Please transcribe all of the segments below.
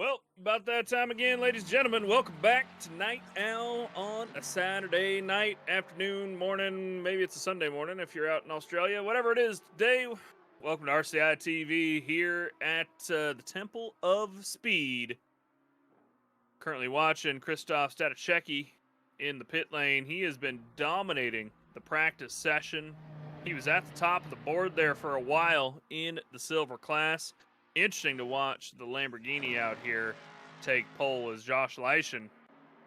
Well, about that time again, ladies and gentlemen. Welcome back to Night Owl on a Saturday night, afternoon, morning. Maybe it's a Sunday morning if you're out in Australia. Whatever it is today, welcome to RCI TV here at the Temple of Speed. Currently watching Christoph Statachecki in the pit lane. He has been dominating the practice session. He was at the top of the board there for a while in the silver class. Interesting to watch the Lamborghini out here take pole as Josh Leischen.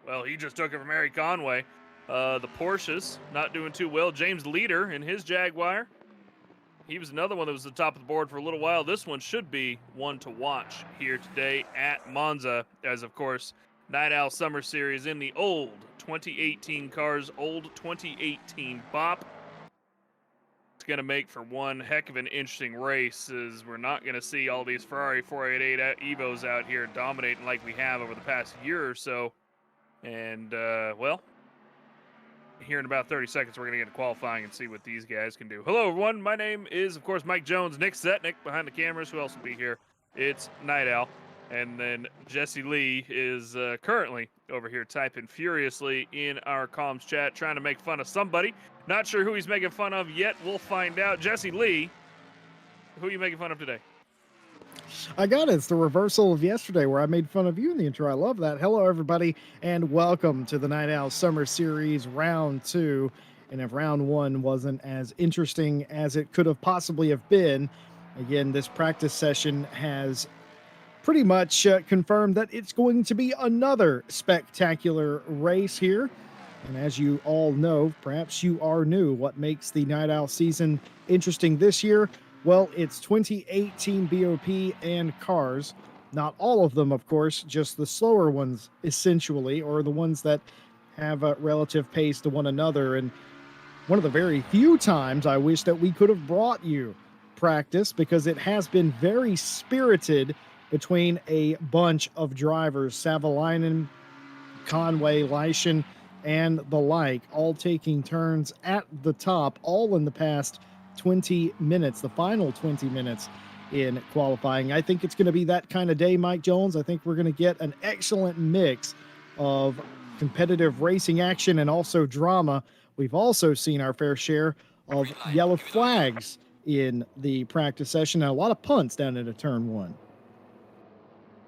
Well, he just took it from Harry Conway. The Porsches not doing too well. James Leader in his Jaguar. He was another one that was at the top of the board for a little while. This one should be one to watch here today at Monza, as of course, Night Owl Summer Series in the old 2018 cars, old 2018 Bop. It's going to make for one heck of an interesting race, as we're not going to see all these Ferrari 488 Evos out here dominating like we have over the past year or so. And, well, here in about 30 seconds, we're going to get to qualifying and see what these guys can do. Hello, everyone. My name is, of course, Mike Jones. Nick Zetnick behind the cameras. Who else will be here? It's Night Owl. And then Jesse Lee is currently over here typing furiously in our comms chat, trying to make fun of somebody. Not sure who he's making fun of yet. We'll find out. Jesse Lee, who are you making fun of today? I got it. It's the reversal of yesterday where I made fun of you in the intro. I love that. Hello, everybody, and welcome to the Night Owl Summer Series Round 2. And if Round 1 wasn't as interesting as it could have possibly have been, again, this practice session has pretty much confirmed that it's going to be another spectacular race here. And as you all know, perhaps you are new, what makes the Night Owl season interesting this year? Well, it's 2018 BOP and cars. Not all of them, of course, just the slower ones, essentially, or the ones that have a relative pace to one another. And one of the very few times I wish that we could have brought you practice, because it has been very spirited between a bunch of drivers, Savalainen, Conway, Leischen, and the like, all taking turns at the top, all in the past 20 minutes, the final 20 minutes in qualifying. I think it's going to be that kind of day, Mike Jones. I think we're going to get an excellent mix of competitive racing action and also drama. We've also seen our fair share of yellow flags in the practice session and a lot of punts down into turn one.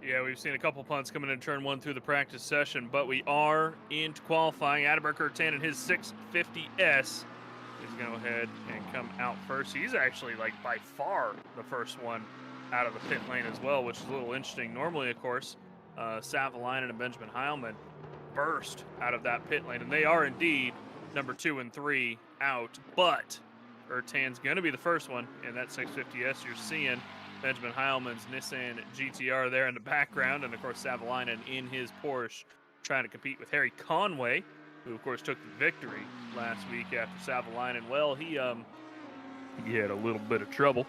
Yeah, we've seen a couple punts coming in turn one through the practice session, but we are into qualifying. Adalbert Curtan in his 650S is going to go ahead and come out first. He's actually, like, by far the first one out of the pit lane as well, which is a little interesting. Normally, of course, Savalainen and Benjamin Heilman burst out of that pit lane, and they are indeed number 2 and 3 out, but Curtan's going to be the first one in that 650S. You're seeing Benjamin Heilman's Nissan GTR there in the background, and of course Savalainen in his Porsche trying to compete with Harry Conway, who of course took the victory last week after Savalainen. Well, he had a little bit of trouble,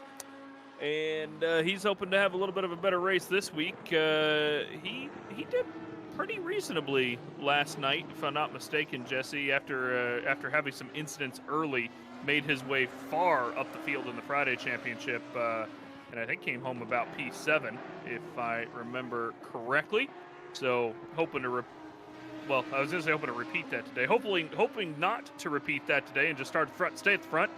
and he's hoping to have a little bit of a better race this week. He did pretty reasonably last night, if I'm not mistaken, Jesse, after having some incidents early, made his way far up the field in the Friday Championship, and I think came home about P7, if I remember correctly. So hoping to, I was going to say hoping to repeat that today. Hoping not to repeat that today and just start front, stay at the front.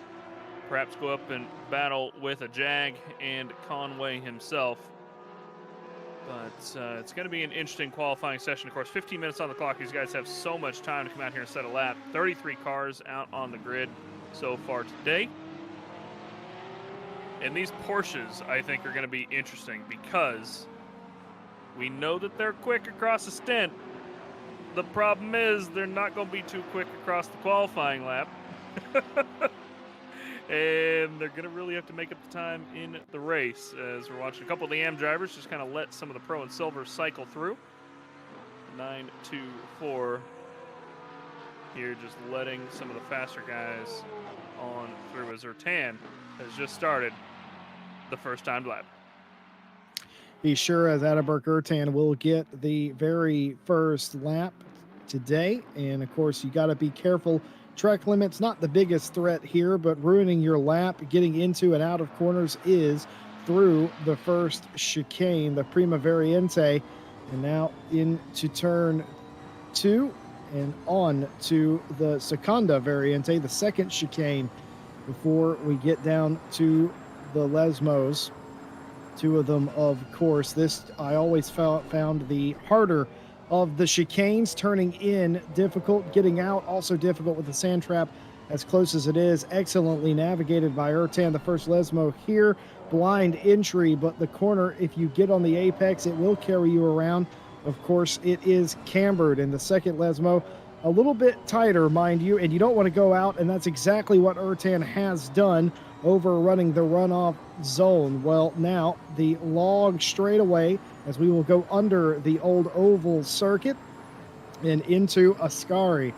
Perhaps go up and battle with a Jag and Conway himself. But it's going to be an interesting qualifying session. Of course, 15 minutes on the clock. These guys have so much time to come out here and set a lap. 33 cars out on the grid so far today. And these Porsches, I think, are going to be interesting because we know that they're quick across the stint. The problem is they're not going to be too quick across the qualifying lap. And they're going to really have to make up the time in the race. As we're watching a couple of the AM drivers just kind of let some of the Pro and Silver cycle through. 9-2-4 here, just letting some of the faster guys on through as Ertan has just started the first time lap. Be sure as Adalbert Ertan will get the very first lap today. And of course, you got to be careful. Track limits, not the biggest threat here, but ruining your lap, getting into and out of corners is through the first chicane, the Prima Variante. And now into turn two and on to the Seconda Variante, the second chicane, before we get down to the Lesmos. Two of them, of course. This I always found the harder of the chicanes, turning in difficult, getting out also difficult with the sand trap as close as it is. Excellently navigated by Ertan, the first Lesmo here. Blind entry, but the corner, if you get on the apex, it will carry you around. Of course, it is cambered, and the second Lesmo a little bit tighter, mind you, and you don't want to go out, and that's exactly what Ertan has done, overrunning the runoff zone. Well, now the log straightaway, as we will go under the old oval circuit and into Ascari.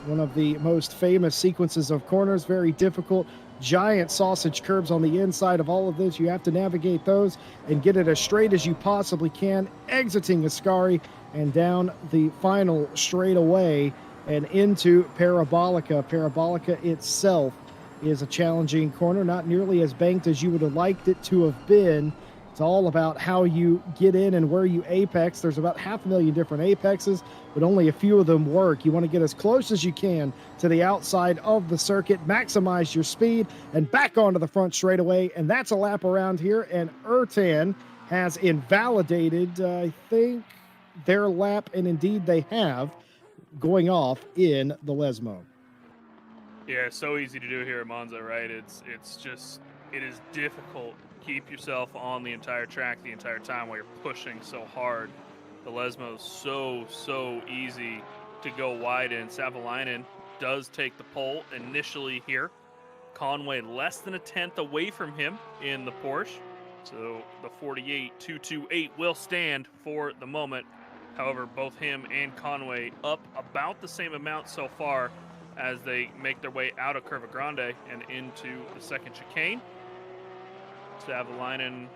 One of the most famous sequences of corners, very difficult. Giant sausage curbs on the inside of all of this. You have to navigate those and get it as straight as you possibly can, exiting Ascari and down the final straightaway and into Parabolica. Parabolica itself is a challenging corner, not nearly as banked as you would have liked it to have been. It's all about how you get in and where you apex. There's about 500,000 different apexes, but only a few of them work. You want to get as close as you can to the outside of the circuit, maximize your speed, and back onto the front straightaway. And that's a lap around here. And Ertan has invalidated, I think, their lap, and indeed they have, going off in the Lesmo. Yeah, so easy to do here at Monza, right? It is difficult to keep yourself on the entire track the entire time while you're pushing so hard. The Lesmo's so easy to go wide in. Savalainen does take the pole initially here. Conway less than a tenth away from him in the Porsche. So the 48.228 will stand for the moment. However, both him and Conway up about the same amount so far as they make their way out of Curva Grande and into the second chicane. Savalainen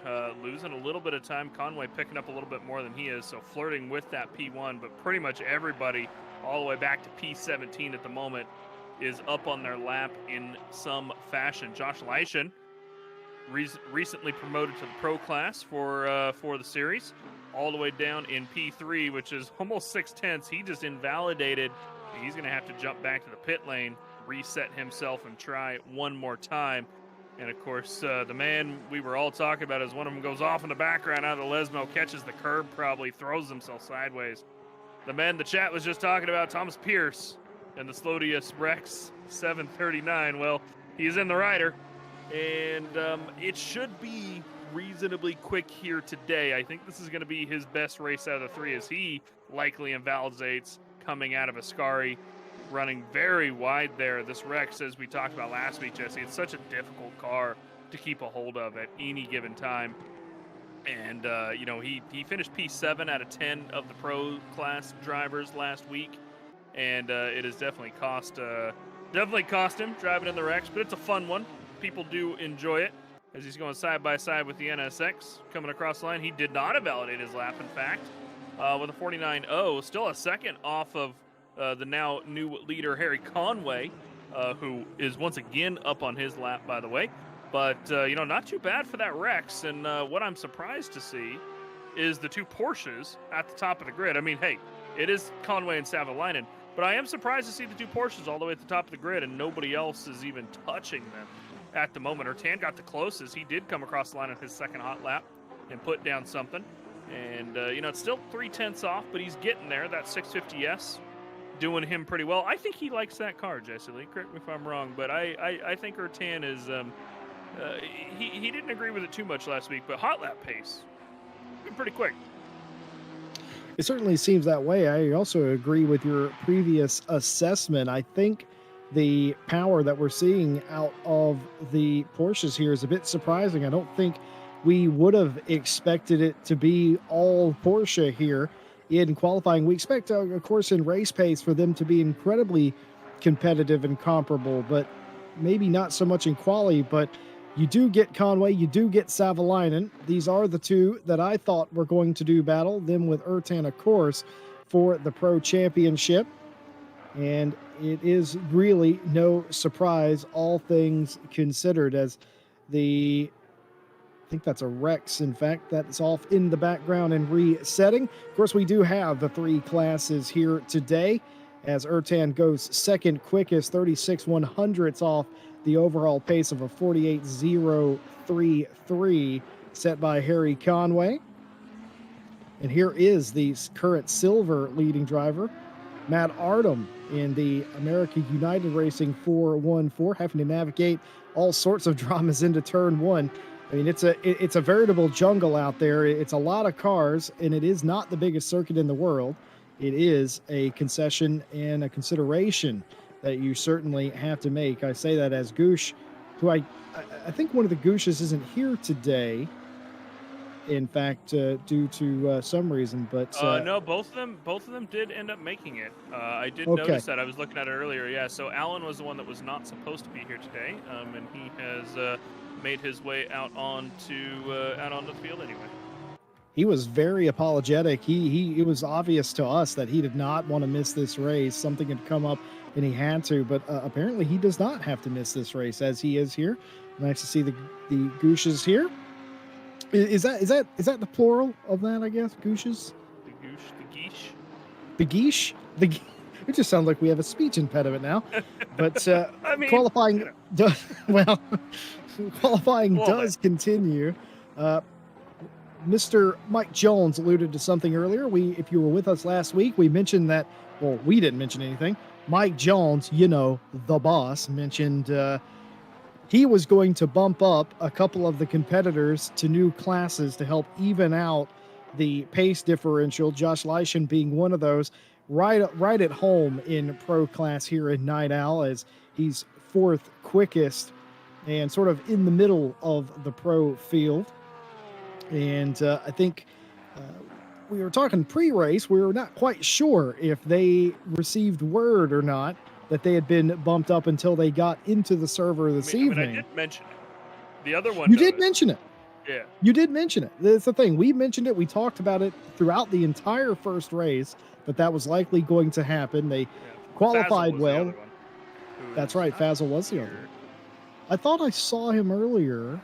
losing a little bit of time. Conway picking up a little bit more than he is, so flirting with that P1, but pretty much everybody all the way back to P17 at the moment is up on their lap in some fashion. Josh Leischen, recently promoted to the pro class for the series, all the way down in P3, which is almost 6/10. He just invalidated. He's going to have to jump back to the pit lane, reset himself, and try one more time. And, of course, the man we were all talking about as one of them goes off in the background out of the Lesmo, catches the curb, probably throws himself sideways. The man the chat was just talking about, Thomas Pierce, and the Slodius Rex 739. Well, he's in the rider, and it should be reasonably quick here today. I think this is going to be his best race out of the three, as he likely invalidates coming out of Ascari, running very wide there. This Rex, as we talked about last week, Jesse, it's such a difficult car to keep a hold of at any given time. And, he finished P7 out of 10 of the pro class drivers last week. And it has definitely cost him driving in the Rex, but it's a fun one. People do enjoy it as he's going side by side with the NSX coming across the line. He did not invalidate his lap, in fact, with a 49.0, still a second off of the now new leader, Harry Conway, who is once again up on his lap, by the way. But, not too bad for that Rex. And what I'm surprised to see is the two Porsches at the top of the grid. I mean, hey, it is Conway and Savalainen, but I am surprised to see the two Porsches all the way at the top of the grid and nobody else is even touching them at the moment. Ertan got the closest. He did come across the line on his second hot lap and put down something. And, it's still 3/10 off, but he's getting there. That 650S doing him pretty well. I think he likes that car, Jesse Lee. Correct me if I'm wrong, but I think Ertan is, he didn't agree with it too much last week, but hot lap pace, been pretty quick. It certainly seems that way. I also agree with your previous assessment. I think the power that we're seeing out of the Porsches here is a bit surprising. I don't think we would have expected it to be all Porsche here in qualifying. We expect, of course, in race pace for them to be incredibly competitive and comparable, but maybe not so much in quali. But you do get Conway, you do get Savalainen. These are the two that I thought were going to do battle, them with Ertan, of course, for the Pro Championship. And it is really no surprise, all things considered, as the think that's a Rex. In fact, that's off in the background and resetting. Of course, we do have the 3 classes here today as Ertan goes second quickest, 36 100ths off the overall pace of a 48.033 set by Harry Conway. And here is the current silver leading driver, Matt Ardham, in the America United Racing 414, having to navigate all sorts of dramas into turn 1. I mean, it's a veritable jungle out there. It's a lot of cars, and it is not the biggest circuit in the world. It is a concession and a consideration that you certainly have to make. I say that as Goosh, who I think one of the Gooshes isn't here today. In fact, due to some reason, but no, both of them did end up making it. I did okay. notice that. I was looking at it earlier. Yeah, so Alan was the one that was not supposed to be here today, and he has made his way out onto the field anyway. He was very apologetic. It was obvious to us that he did not want to miss this race. Something had come up and he had to, but apparently he does not have to miss this race as he is here. Nice to see the Gooshes here. Is that the plural of that? I guess Gooshes. The Goosh, the Geesh. The Geesh. It just sounds like we have a speech impediment now. But I mean, qualifying, qualifying does continue. Mr. Mike Jones alluded to something earlier. If you were with us last week, we mentioned that. Well, we didn't mention anything. Mike Jones, the boss, mentioned he was going to bump up a couple of the competitors to new classes to help even out the pace differential. Josh Leishan being one of those, right at home in pro class here in Night Owl, as he's 4th quickest and sort of in the middle of the pro field. And I think we were talking pre-race. We were not quite sure if they received word or not that they had been bumped up until they got into the server this evening. I did mention it. The other one. You did mention it. Yeah. You did mention it. That's the thing. We mentioned it. We talked about it throughout the entire first race, that was likely going to happen. They qualified well. That's right. Fazal was the other one. I thought I saw him earlier.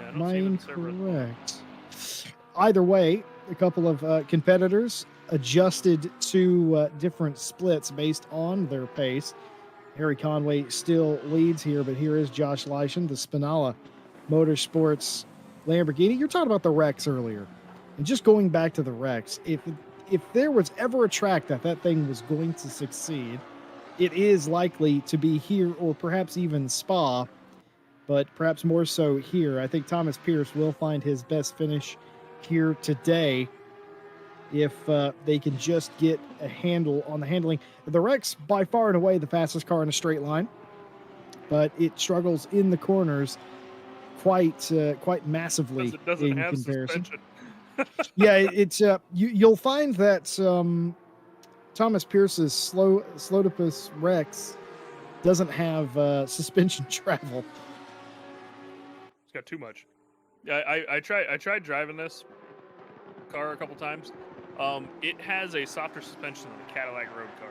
Yeah, Am I incorrect? Either way, a couple of competitors adjusted to different splits based on their pace. Harry Conway still leads here, but here is Josh Leishan, the Spinella Motorsports Lamborghini. You're talking about the Rex earlier. And just going back to the Rex, if there was ever a track that thing was going to succeed, it is likely to be here or perhaps even Spa, but perhaps more so here. I think Thomas Pierce will find his best finish here today if they can just get a handle on the handling. The Rex, by far and away, the fastest car in a straight line, but it struggles in the corners quite massively in comparison. Yeah, it's you'll find that Thomas Pierce's Slotopus Rex doesn't have suspension travel. It's got too much. Yeah, I tried driving this car a couple times. It has a softer suspension than a Cadillac road car.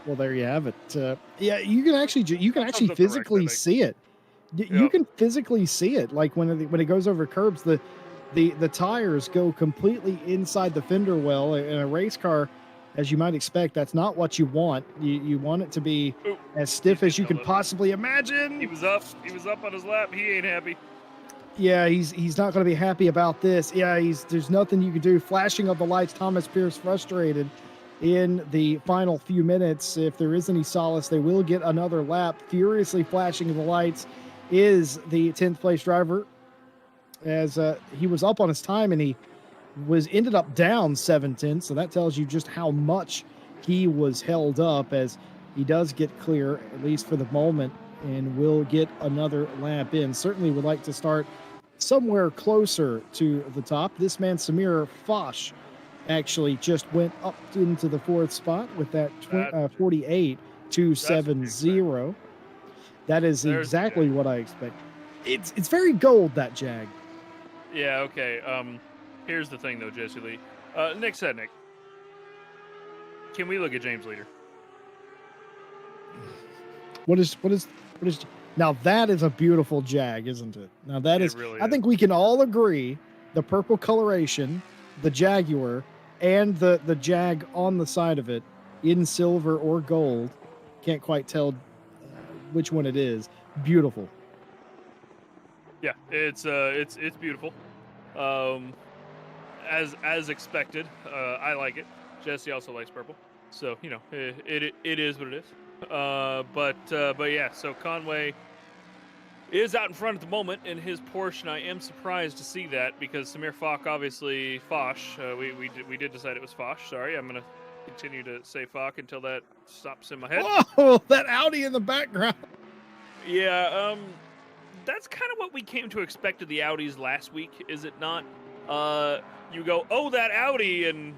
Well, there you have it. Yeah, you can actually physically see it. You can physically see it. Like when it goes over curbs, the tires go completely inside the fender well. In a race car, as you might expect, that's not what you want. You want it to be as stiff as you could possibly imagine. He was up on his lap. He ain't happy. Yeah, he's not going to be happy about this. Yeah, there's nothing you can do. Flashing of the lights, Thomas Pierce frustrated in the final few minutes. If there is any solace, they will get another lap. Furiously flashing of the lights is the 10th place driver, as he was up on his time and he ended up down 7/10. So that tells you just how much he was held up, as he does get clear, at least for the moment, and will get another lap in. Certainly would like to start somewhere closer to the top. This man, Samir Foch, actually just went up into the 4th spot with that 48.270. That is exactly what I expect. It's very gold, that Jag. Yeah, okay. Here's the thing, though, Jesse Lee. Nick Sednick. Can we look at James Leader? What is Now that is a beautiful Jag, isn't it? Now that It is, really I is. think we can all agree, the purple coloration, the Jaguar, and the Jag on the side of it in silver or gold. Can't quite tell which one it is. Beautiful. Yeah, it's beautiful. Um, as expected. I like it. Jesse also likes purple, so it is what it is. But yeah, so Conway is out in front at the moment in his Porsche, and I am surprised to see that because Samir Foch, obviously Foch. We did decide it was Foch. Sorry, I'm gonna continue to say Foch until that stops in my head. Whoa, that Audi in the background. Yeah, that's kind of what we came to expect of the Audis last week, is it not? You go, oh, that Audi, and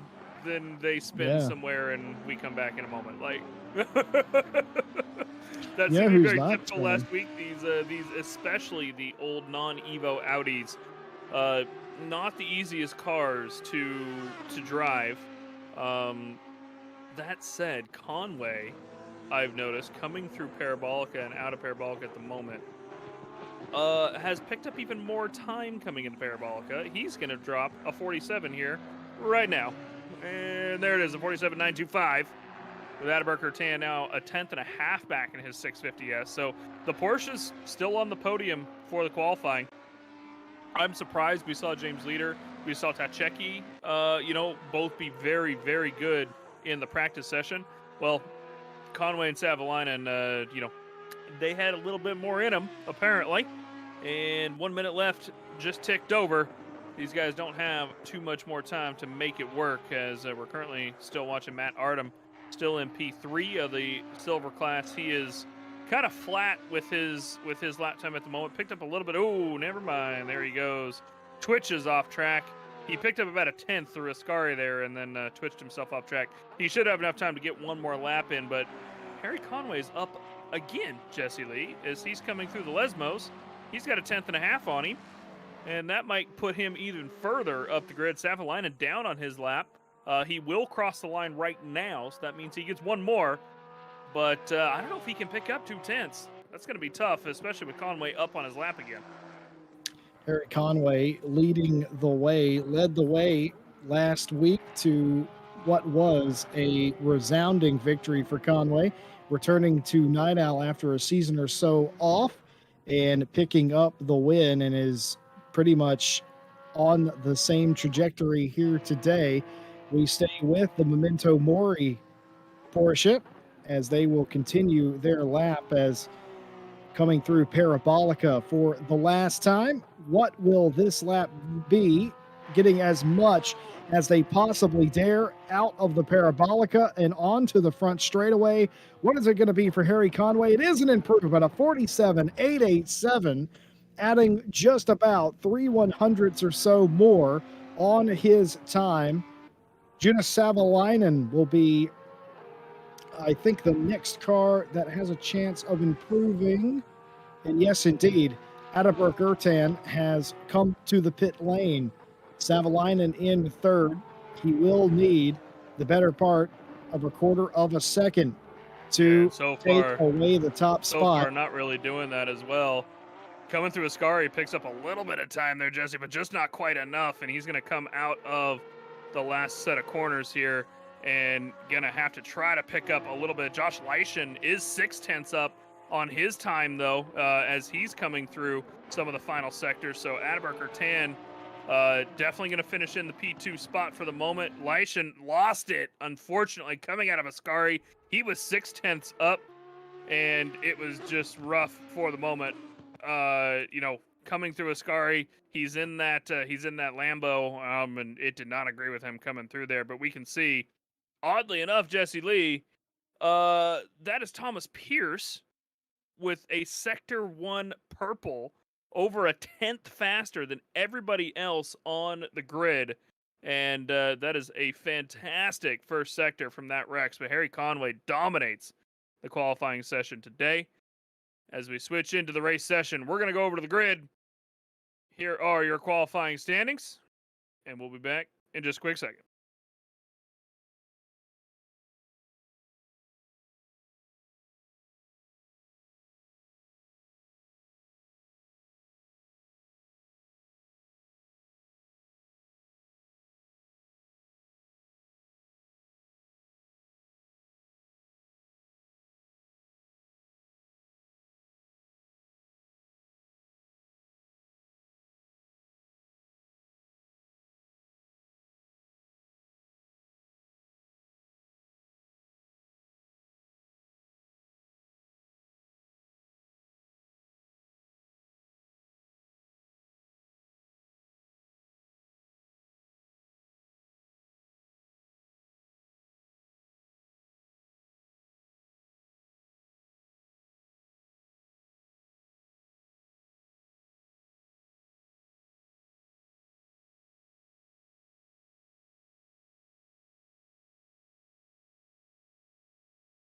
then they spin Yeah. somewhere, and we come back in a moment. Like that Yeah, seemed to be who's very not typical spinning? last week. These especially the old non-Evo Audis, uh, not the easiest cars to drive. Um, that said, Conway, I've noticed coming through Parabolica and out of Parabolica at the moment, has picked up even more time coming into Parabolica. He's going to drop a 47 here right now. And there it is, a 47.925. With Adaberker Tan now a tenth and a half back in his 650S. So the Porsche's still on the podium for the qualifying. I'm surprised we saw James Leader, we saw Tacheki, both be very, very good in the practice session. Well, Conway and Savalainen, they had a little bit more in them, apparently. And 1 minute left, just ticked over. These guys don't have too much more time to make it work, as we're currently still watching Matt Artem, still in P3 of the silver class. He is kind of flat with his lap time at the moment. Picked up a little bit. Oh, never mind. There he goes. Twitches off track. He picked up about a tenth through Ascari there, and then twitched himself off track. He should have enough time to get one more lap in, but Harry Conway's up again, Jesse Lee, as he's coming through the Lesmos. He's got a tenth and a half on him, and that might put him even further up the grid. Savalainen down on his lap. He will cross the line right now, so that means he gets one more. But I don't know if he can pick up 2/10. That's going to be tough, especially with Conway up on his lap again. Eric Conway leading the way, led the way last week to what was a resounding victory for Conway, returning to Night Owl after a season or so off and picking up the win, and is pretty much on the same trajectory here today. We stay with the Memento Mori Porsche as they will continue their lap as coming through Parabolica for the last time. What will this lap be? Getting as much as they possibly dare out of the Parabolica and onto the front straightaway. What is it going to be for Harry Conway? It is an improvement, a 47.887, adding just about 3/100ths or so more on his time. Jonas Savalainen will be, I think, the next car that has a chance of improving. And yes, indeed, Adaberg Ertan has come to the pit lane. Savalainen in third. He will need the better part of a quarter of a second to And so take far, away the top spot. not really doing that as well. Coming through Ascari picks up a little bit of time there, Jesse, but just not quite enough. And he's going to come out of the last set of corners here and going to have to try to pick up a little bit. Josh Leischen is 6/10 up on his time, though, as he's coming through some of the final sectors. So Adaberg Tan definitely going to finish in the P2 spot for the moment. Leischen lost it, unfortunately, coming out of Ascari. He was 6/10 up, and it was just rough for the moment. Coming through Ascari, he's in that Lambo, and it did not agree with him coming through there. But we can see, oddly enough, Jesse Lee, that is Thomas Pierce with a Sector 1 purple, over a tenth faster than everybody else on the grid. And that is a fantastic first sector from that Rex. But Harry Conway dominates the qualifying session today. As we switch into the race session, we're going to go over to the grid. Here are your qualifying standings, and we'll be back in just a quick second.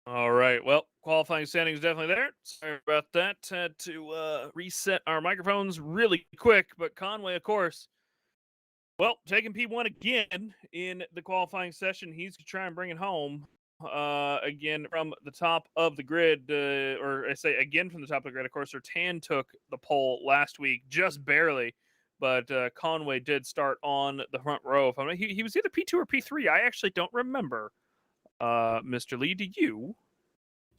All right. Well, qualifying standings definitely there. Sorry about that. Had to reset our microphones really quick. But Conway, of course, well, taking P1 again in the qualifying session. He's going to try and bring it home again from the top of the grid. Or I say again from the top of the grid. Of course, Sertan took the pole last week, just barely. But Conway did start on the front row. If he was either P2 or P3. I actually don't remember. Mr. Lee, do you?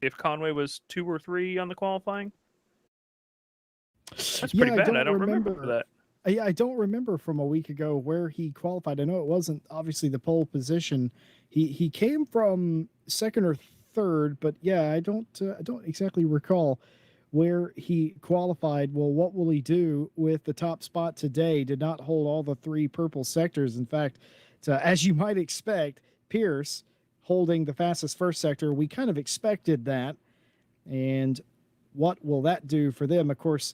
If Conway was 2 or 3 on the qualifying? That's Yeah, pretty I bad. I don't don't remember remember. that. Yeah, I don't remember from a week ago where he qualified. I know it wasn't obviously the pole position. He came from second or third, but yeah, I don't exactly recall where he qualified. Well, what will he do with the top spot today? Did not hold all the three purple sectors. In fact, as you might expect, Pierce holding the fastest first sector. We kind of expected that, and what will that do for them? Of course,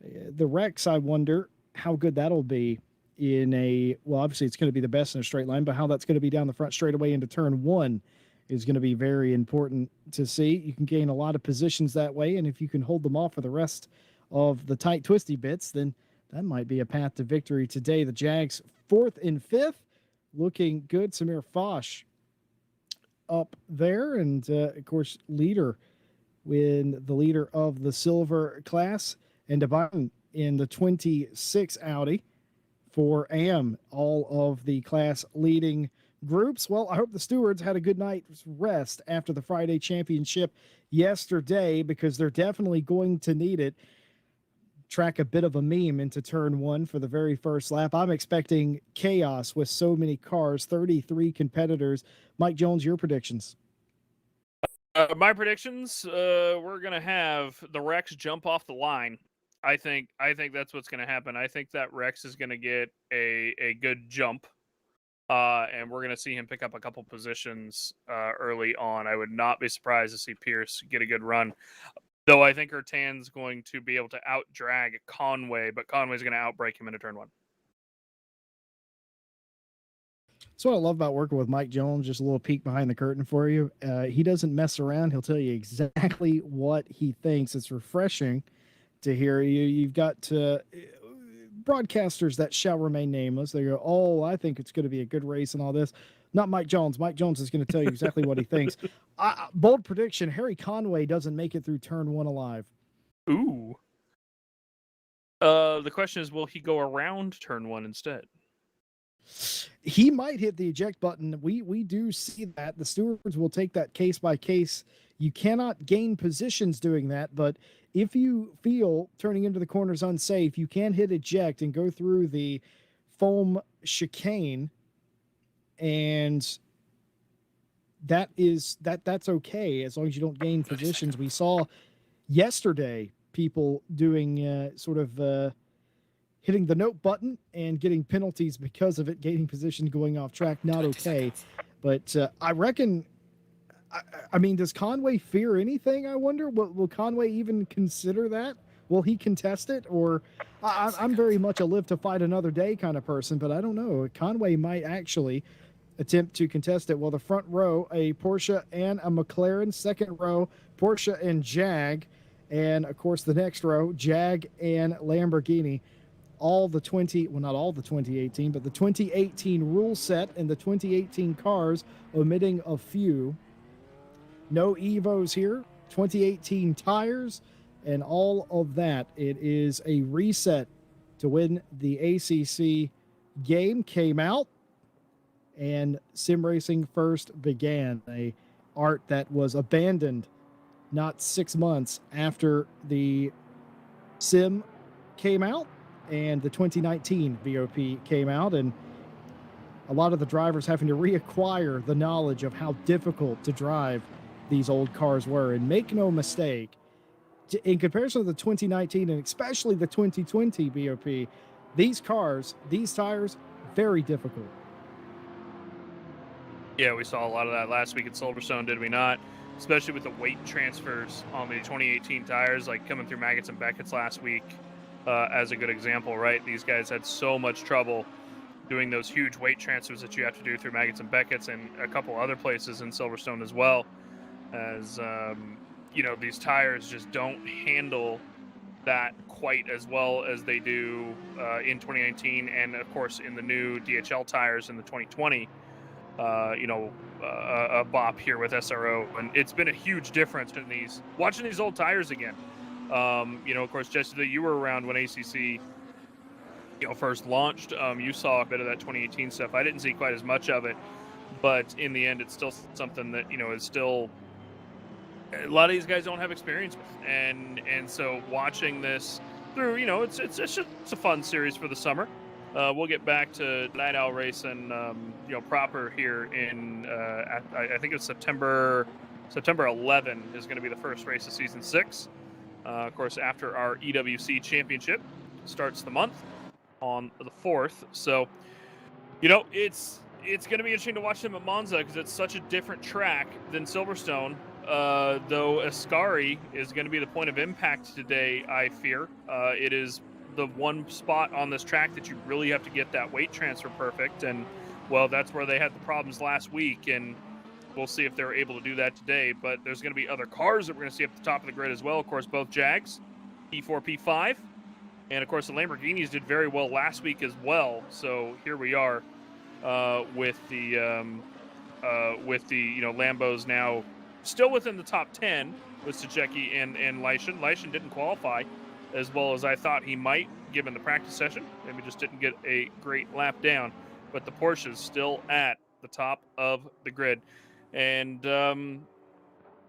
the Rex, I wonder how good that'll be in a, well, obviously it's going to be the best in a straight line, but how that's going to be down the front straightaway into turn one is going to be very important to see. You can gain a lot of positions that way, and if you can hold them off for the rest of the tight, twisty bits, then that might be a path to victory today. The Jags fourth and fifth, looking good. Samir Fosh up there, and of course, leader with the leader of the silver class, and Biden in the 26 Audi for AM, all of the class leading groups. Well, I hope the stewards had a good night's rest after the Friday championship yesterday, because they're definitely going to need it. Track a bit of a meme into turn one for the very first lap. I'm expecting chaos with so many cars, 33 competitors. Mike Jones, your predictions? My predictions, we're gonna have the Rex jump off the line. I think that's what's gonna happen. I think that Rex is gonna get a good jump, and we're gonna see him pick up a couple positions early on. I would not be surprised to see Pierce get a good run, though. I think Ertan's going to be able to out drag Conway, but Conway's gonna outbreak him into turn one. That's what I love about working with Mike Jones. Just a little peek behind the curtain for you. He doesn't mess around. He'll tell you exactly what he thinks. It's refreshing to hear. You've got broadcasters that shall remain nameless. They go, "Oh, I think it's going to be a good race and all this." Not Mike Jones. Mike Jones is going to tell you exactly what he thinks. Bold prediction: Harry Conway doesn't make it through turn one alive. Ooh. The question is, will he go around turn one instead? He might hit the eject button. We do see that. The stewards will take that case by case. You cannot gain positions doing that, but if you feel turning into the corners unsafe, you can hit eject and go through the foam chicane, and that's okay as long as you don't gain positions. We saw yesterday people doing hitting the note button and getting penalties because of it, gaining position, going off track. Not okay. But I reckon, I mean, does Conway fear anything? I wonder. Will Conway even consider that? Will he contest it? Or I'm very much a live to fight another day kind of person, but I don't know. Conway might actually attempt to contest it. Well, the front row, a Porsche and a McLaren. Second row, Porsche and Jag. And of course, the next row, Jag and Lamborghini. All the 20, well, not all the 2018, but the 2018 rule set and the 2018 cars, omitting a few. No Evos here, 2018 tires, and all of that. It is a reset to win the ACC game. Came out, and sim racing first began. A art that was abandoned not 6 months after the sim came out and the 2019 VOP came out, and a lot of the drivers having to reacquire the knowledge of how difficult to drive these old cars were. And make no mistake, in comparison to the 2019 and especially the 2020 VOP, these cars, these tires, very difficult. Yeah, we saw a lot of that last week at Silverstone, did we not? Especially with the weight transfers on the 2018 tires, like coming through Maggots and Beckett's last week. As a good example, right? These guys had so much trouble doing those huge weight transfers that you have to do through Maggots and Beckett's and a couple other places in Silverstone as well. as these tires just don't handle that quite as well as they do in 2019, and of course in the new DHL tires in the 2020. A bop here with SRO, and it's been a huge difference in watching these old tires again. Of course, Jesse, you were around when ACC first launched. You saw a bit of that 2018 stuff. I didn't see quite as much of it, but in the end, it's still something that is still a lot of these guys don't have experience with, and so watching this through, it's just a fun series for the summer. We'll get back to Night Owl racing, proper here in I think it's September 11 is going to be the first race of season 6. Of course, after our EWC championship starts the month on the 4th. So, it's going to be interesting to watch them at Monza because it's such a different track than Silverstone. Though Ascari is going to be the point of impact today, I fear. It is the one spot on this track that you really have to get that weight transfer perfect. And, well, that's where they had the problems last week. And we'll see if they're able to do that today. But there's going to be other cars that we're going to see at the top of the grid as well. Of course, both Jags, P4, P5. And, of course, the Lamborghinis did very well last week as well. So here we are with the Lambos now still within the top 10 with Sachecki and Leishman. Leishman didn't qualify as well as I thought he might, given the practice session. Maybe just didn't get a great lap down. But the Porsche's still at the top of the grid. And,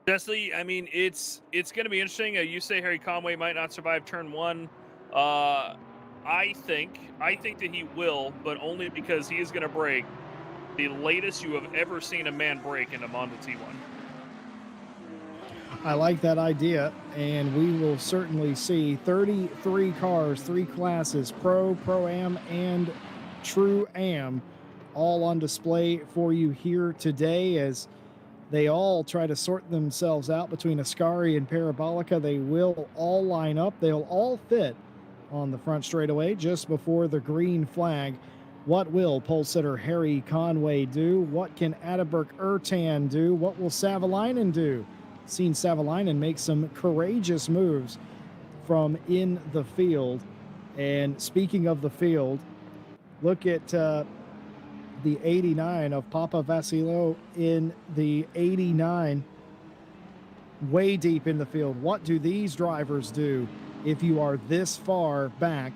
Jesse, I mean, it's going to be interesting. You say Harry Conway might not survive turn 1. I think that he will, but only because he is going to break the latest you have ever seen a man break in a Monza T1. I like that idea, and we will certainly see 33 cars, 3 classes, Pro, Pro-Am, and True Am, all on display for you here today as they all try to sort themselves out between Ascari and Parabolica. They will all line up. They'll all fit on the front straightaway just before the green flag. What will pole sitter Harry Conway do? What can Adalbert Ertan do? What will Savalainen do? Seen Savalainen make some courageous moves from in the field. And speaking of the field, look at the 89 of Papa Vassilou in the 89, way deep in the field. What do these drivers do if you are this far back?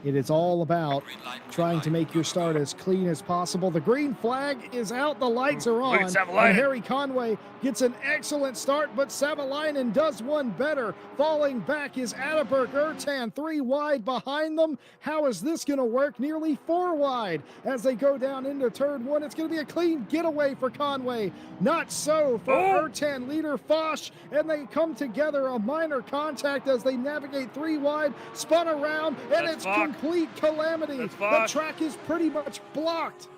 It is all about trying to make your start as clean as possible. The green flag is out. The lights are on. And Harry Conway gets an excellent start, but Savalainen does one better. Falling back is Adalbert Ertan, 3 wide behind them. How is this going to work? Nearly 4 wide as they go down into turn 1. It's going to be a clean getaway for Conway. Not so for Ertan leader Foch, and they come together, a minor contact as they navigate 3 wide, spun around, and it's complete calamity. The track is pretty much blocked.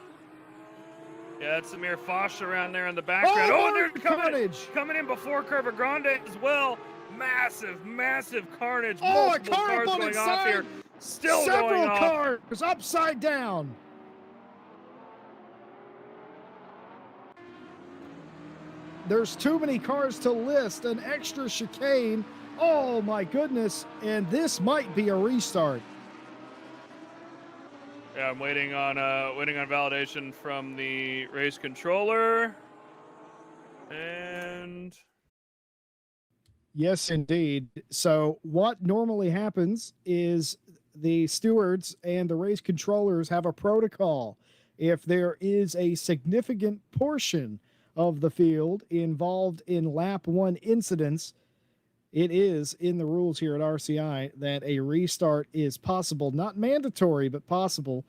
Yeah, that's Samir Foch around there in the background. Oh, there's coming in before Curva Grande as well. Massive carnage. Multiple cars going off here. Still several going off. Cars upside down. There's too many cars to list. An extra chicane. Oh my goodness. And this might be a restart. Yeah, I'm waiting on validation from the race controller. And yes, indeed. So what normally happens is the stewards and the race controllers have a protocol. If there is a significant portion of the field involved in lap 1 incidents, it is in the rules here at RCI that a restart is possible. Not mandatory, but possible.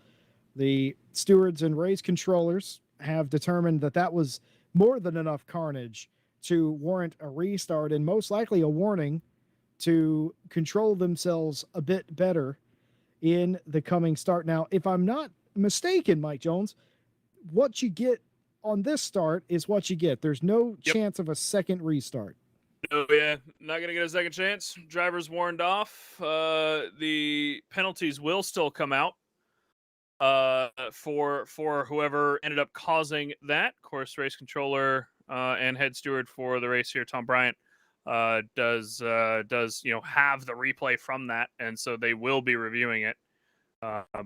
The stewards and race controllers have determined that that was more than enough carnage to warrant a restart and most likely a warning to control themselves a bit better in the coming start. Now, if I'm not mistaken, Mike Jones, what you get on this start is what you get. There's no chance of a second restart. Oh, yeah. Not going to get a second chance. Drivers warned off. The penalties will still come out for whoever ended up causing that. Of course, race controller and head steward for the race here, Tom Bryant, does have the replay from that, and so they will be reviewing it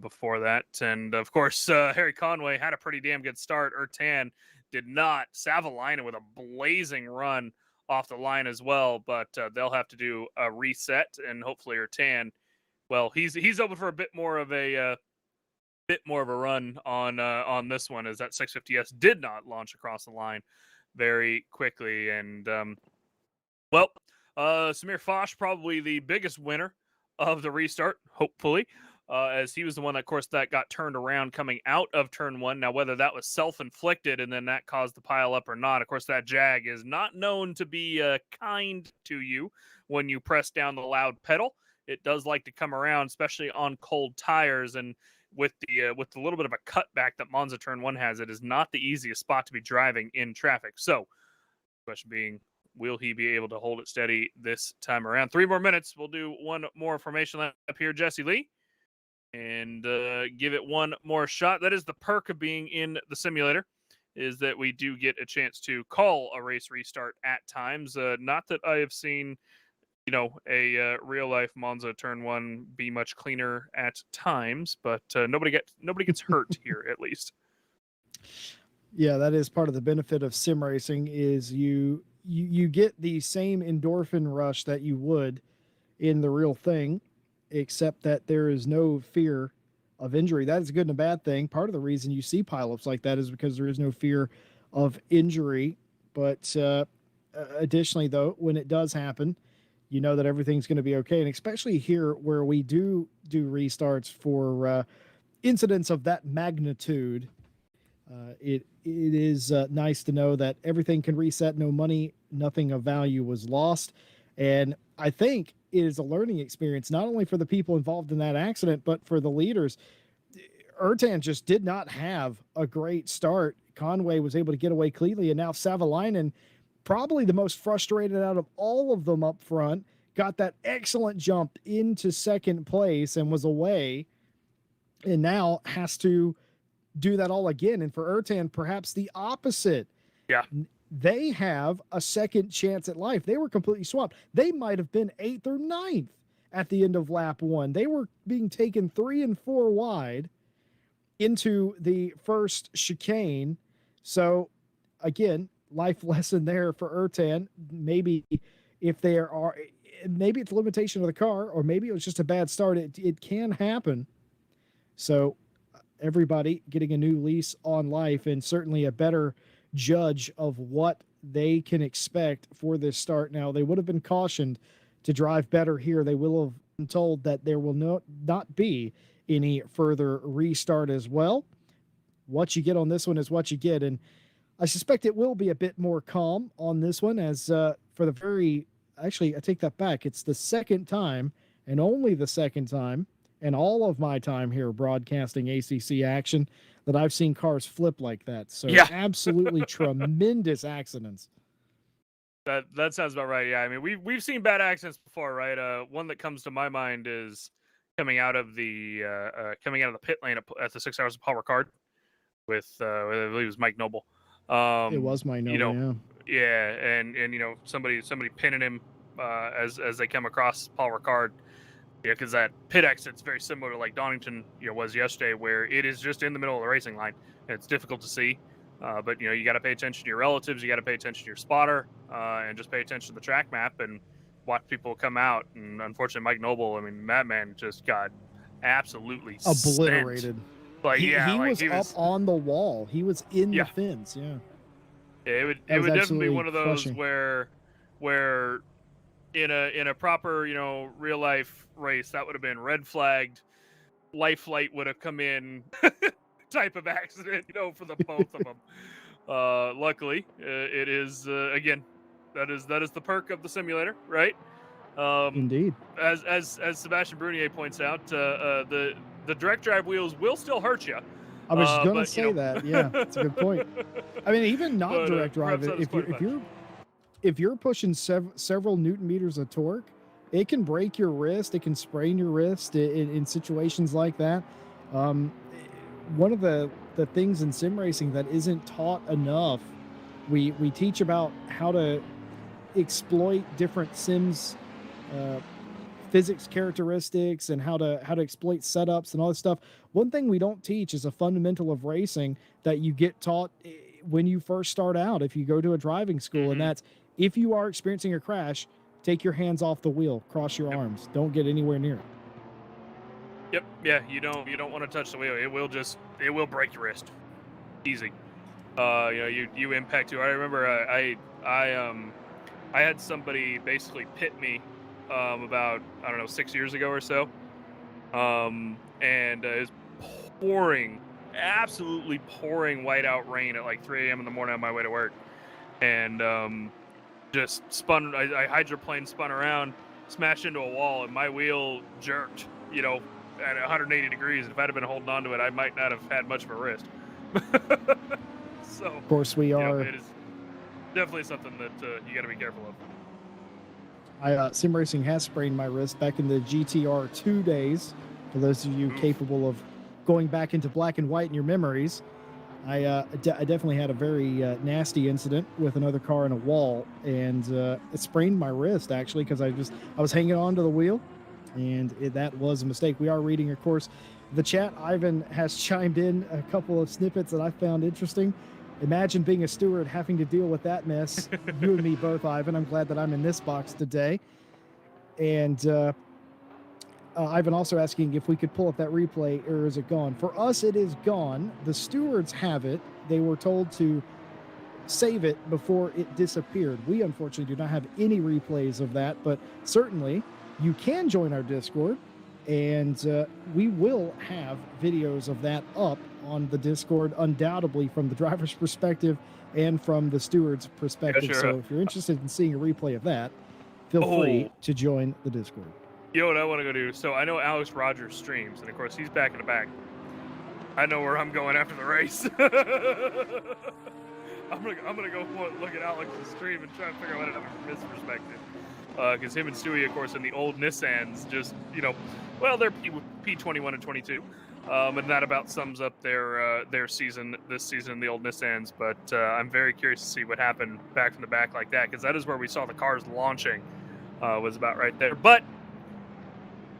before that. And of course, Harry Conway had a pretty damn good start. Ertan did not. Savalainen with a blazing run off the line as well, but they'll have to do a reset, and hopefully Ertan, well, he's open for a bit more of a run on this one, as that 650S did not launch across the line very quickly. And Samir Foch, probably the biggest winner of the restart, hopefully, as he was the one, of course, that got turned around coming out of turn one. Now, whether that was self-inflicted and then that caused the pile up or not, of course, that Jag is not known to be kind to you when you press down the loud pedal. It does like to come around, especially on cold tires, and with the little bit of a cutback that Monza turn one has, it is not the easiest spot to be driving in traffic. So, question being, will he be able to hold it steady this time around? 3 more minutes. We'll do one more formation lap up here, Jesse Lee, and give it one more shot. That is the perk of being in the simulator, is that we do get a chance to call a race restart at times. Not that I have seen, a real life Monza turn one be much cleaner at times, but nobody gets hurt here, at least. Yeah, that is part of the benefit of sim racing, is you get the same endorphin rush that you would in the real thing, except that there is no fear of injury. That is a good and a bad thing. Part of the reason you see pileups like that is because there is no fear of injury. But additionally, though, when it does happen, you know that everything's going to be okay. And especially here where we do restarts for incidents of that magnitude, it is nice to know that everything can reset. No money, nothing of value was lost. And I think it is a learning experience, not only for the people involved in that accident, but for the leaders. Ertan just did not have a great start. Conway was able to get away cleanly, and now Savalainen, probably the most frustrated out of all of them up front, got that excellent jump into second place and was away, and now has to do that all again. And for Ertan, perhaps the opposite. Yeah. They have a second chance at life. They were completely swamped. They might have been 8th or 9th at the end of lap one. They were being taken 3 and 4 wide into the first chicane. So again, life lesson there for Ertan. Maybe if there are, maybe it's a limitation of the car, or maybe it was just a bad start. It can happen. So everybody getting a new lease on life, and certainly a better judge of what they can expect for this start. Now, they would have been cautioned to drive better here. They will have been told that there will not be any further restart as well. What you get on this one is what you get, and I suspect it will be a bit more calm on this one, as for the very, actually, I take that back. It's the second time, and only the second time, and all of my time here broadcasting ACC action, that I've seen cars flip like that. So yeah. Absolutely tremendous accidents. That sounds about right. Yeah, I mean, we've seen bad accidents before, right? One that comes to my mind is coming out of the pit lane at the 6 Hours of Paul Ricard with I believe it was Mike Noble. It was Mike Noble. Yeah, and somebody pinning him as they come across Paul Ricard. Yeah, because that pit exit's very similar to like Donington was yesterday, where it is just in the middle of the racing line. And it's difficult to see, but you got to pay attention to your relatives, you got to pay attention to your spotter, and just pay attention to the track map and watch people come out. And unfortunately, Mike Noble, I mean, that man just got absolutely obliterated. Like he was up on the wall. He was in the fence. Yeah. It would definitely be one of those where in a proper, real life race, that would have been red flagged. Life flight would have come in type of accident, for the both of them. Luckily, it is again, that is the perk of the simulator, right? Indeed. As Sebastian Brunier points out, the direct drive wheels will still hurt you. I was going to say that. Yeah, that's a good point. I mean, even not direct drive, if you're pushing several Newton meters of torque, it can break your wrist. It can sprain your wrist in situations like that. One of the things in sim racing that isn't taught enough We teach about how to exploit different sims uh, physics characteristics and how to exploit setups and all this stuff. One thing we don't teach is a fundamental of racing that you get taught when you first start out if you go to a driving school, and Mm-hmm. that's if you are experiencing a crash, take your hands off the wheel, cross your Yep. arms, don't get anywhere near it. Yep. Yeah. You don't want to touch the wheel. It will break your wrist. Easy. You impact you. I remember I had somebody basically pit me about, I don't know, 6 years ago or so. And it was pouring, absolutely pouring whiteout rain at like 3 a.m. in the morning on my way to work. And just spun, I hydroplaned, spun around, smashed into a wall, and my wheel jerked, at 180 degrees. If I'd have been holding on to it, I might not have had much of a wrist. So, Of course, we are. it is definitely something that you got to be careful of. Sim racing has sprained my wrist back in the GTR 2 days. For those of you capable of going back into black and white in your memories, I definitely had a very nasty incident with another car in a wall, and it sprained my wrist actually because I was hanging on to the wheel, and that was a mistake. We are reading, of course, the chat. Ivan has chimed in a couple of snippets that I found interesting. Imagine being a steward having to deal with that mess. You and me both, Ivan. I'm glad that I'm in this box today. And Ivan also asking if we could pull up that replay, or is it gone? For us, it is gone. The stewards have it. They were told to save it before it disappeared. We unfortunately do not have any replays of that, but certainly you can join our Discord, and we will have videos of that up on the Discord, undoubtedly from the driver's perspective and from the steward's perspective. Yeah, sure. So if you're interested in seeing a replay of that, feel free to join the Discord. What I want to go do. So I know Alex Rogers streams, and of course he's back in the back. I know where I'm going after the race. I'm gonna go look at Alex's stream and try to figure out what it is from his perspective. Because him and Stewie, of course, in the old Nissans, just they're P21 and 22. And that about sums up their season this season, the old Nissans. But I'm very curious to see what happened back from the back like that, because that is where we saw the cars launching. Was about right there. But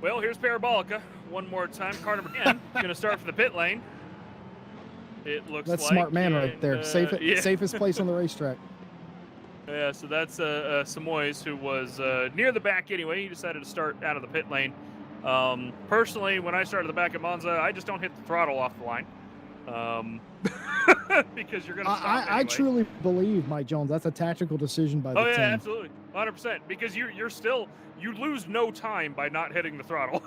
well, here's Parabolica one more time. Car number 10 going to start from the pit lane. It looks that's like smart man right there. Safest place on the racetrack. Yeah, so that's Samoys, who was near the back anyway. He decided to start out of the pit lane. Personally, when I started the back at Monza, I just don't hit the throttle off the line. Because you're going to stop anyway. I truly believe, Mike Jones, that's a tactical decision by the team. Oh, yeah, absolutely. 100%. Because you lose no time by not hitting the throttle,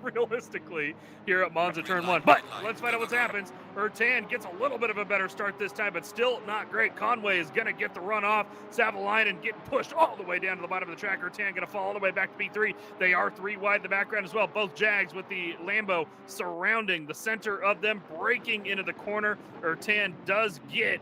realistically, here at Monza Turn 1. But let's find out what happens. Ertan gets a little bit of a better start this time, but still not great. Conway is going to get the run off. Savalainen getting pushed all the way down to the bottom of the track. Ertan going to fall all the way back to P3. They are 3 wide in the background as well. Both Jags with the Lambo surrounding the center of them, breaking into the corner. Ertan does get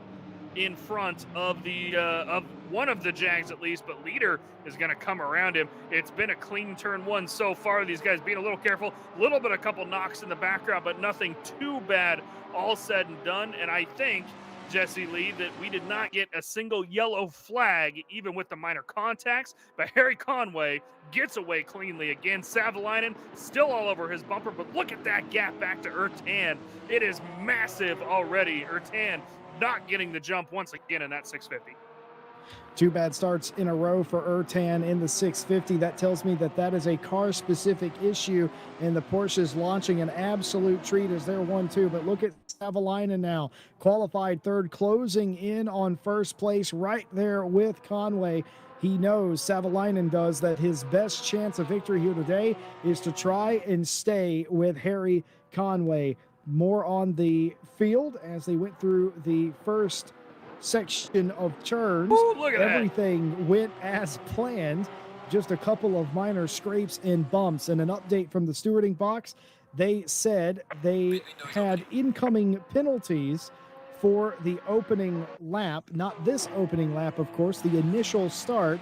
in front of the of one of the Jags at least, but Leader is going to come around him. It's been a clean turn 1 so far. These guys being a little careful, a little bit, a couple knocks in the background, but nothing too bad, all said and done. And I think, Jesse Lee, that we did not get a single yellow flag, even with the minor contacts, but Harry Conway gets away cleanly again. Savalainen still all over his bumper, but look at that gap back to Ertan. It is massive already. Ertan not getting the jump once again in that 650. 2 bad starts in a row for Ertan in the 650. That tells me that is a car-specific issue, and the Porsche is launching an absolute treat as they're 1-2. But look at Savalainen now, qualified third, closing in on first place right there with Conway. He knows, Savalainen does, that his best chance of victory here today is to try and stay with Harry Conway. More on the field as they went through the first section of turns. Ooh, look at everything that. Went as planned. Just a couple of minor scrapes and bumps. And an update from the stewarding box, they said they had incoming penalties for the opening lap. Not this opening lap, of course, the initial start.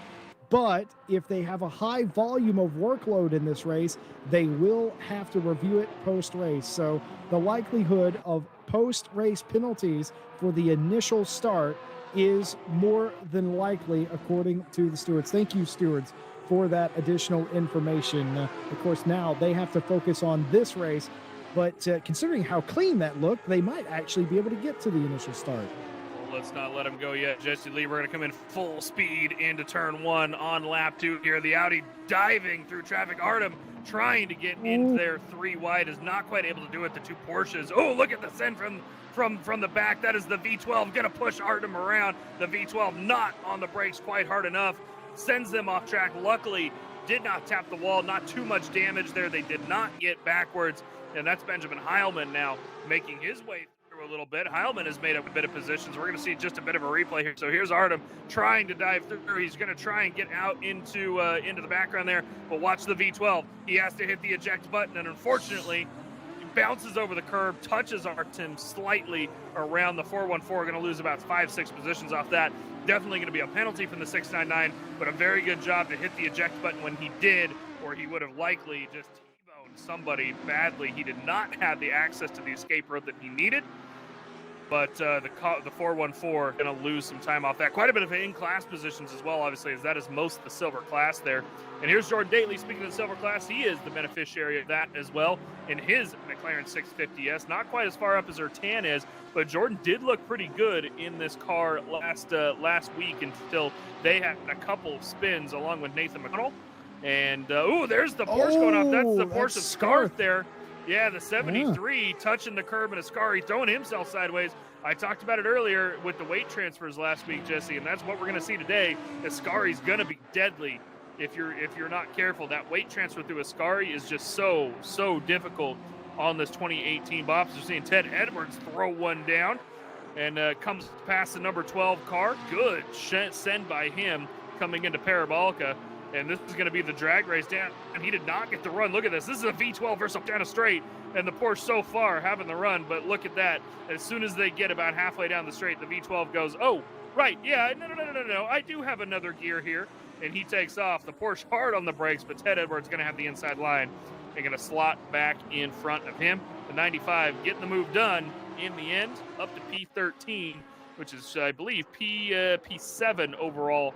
But if they have a high volume of workload in this race, they will have to review it post-race. So the likelihood of post-race penalties for the initial start is more than likely, according to the stewards. Thank you, stewards, for that additional information. Of course, now they have to focus on this race, but considering how clean that looked, they might actually be able to get to the initial start. Well, let's not let him go yet. Jesse Lee, we're going to come in full speed into turn 1 on lap 2 here. The Audi diving through traffic. Artem trying to get into there 3 wide, is not quite able to do it. The 2 Porsches. Oh, look at the send from the back. That is the V12 going to push Artem around. The V12 not on the brakes quite hard enough. Sends them off track. Luckily, did not tap the wall. Not too much damage there. They did not get backwards. And that's Benjamin Heilman now making his way through a little bit. Heilman has made up a bit of positions. We're going to see just a bit of a replay here. So here's Artem trying to dive through. He's going to try and get out into the background there. But watch the V12. He has to hit the eject button. And unfortunately, bounces over the curb, touches Artem slightly around the 414. Going to lose about 5-6 positions off that. Definitely going to be a penalty from the 699, but a very good job to hit the eject button when he did, or he would have likely just T-boned somebody badly. He did not have the access to the escape road that he needed, but the 414 going to lose some time off that. Quite a bit of in-class positions as well, obviously, as that is most of the silver class there. And here's Jordan Daly. Speaking of the silver class, he is the beneficiary of that as well in his McLaren 650S. Not quite as far up as Ertan is, but Jordan did look pretty good in this car last week until they had a couple of spins along with Nathan McConnell. And, there's the Porsche going off. That's the Porsche Scarf there. Yeah, the 73 touching the curb in a Scar. He's throwing himself sideways. I talked about it earlier with the weight transfers last week, Jesse, and that's what we're going to see today. Ascari's going to be deadly if you're not careful. That weight transfer through Ascari is just so difficult on this 2018 Bops. We're seeing Ted Edwards throw one down and comes past the number 12 car. Good send by him coming into Parabolica. And this is going to be the drag race down. And he did not get the run. Look at this. This is a V12 versus down a straight. And the Porsche so far having the run. But look at that. As soon as they get about halfway down the straight, the V12 goes, oh, right. Yeah, no. I do have another gear here. And he takes off. The Porsche hard on the brakes, but Ted Edwards going to have the inside line. They're going to slot back in front of him. The 95 getting the move done in the end. Up to P13, which is, I believe, P7 overall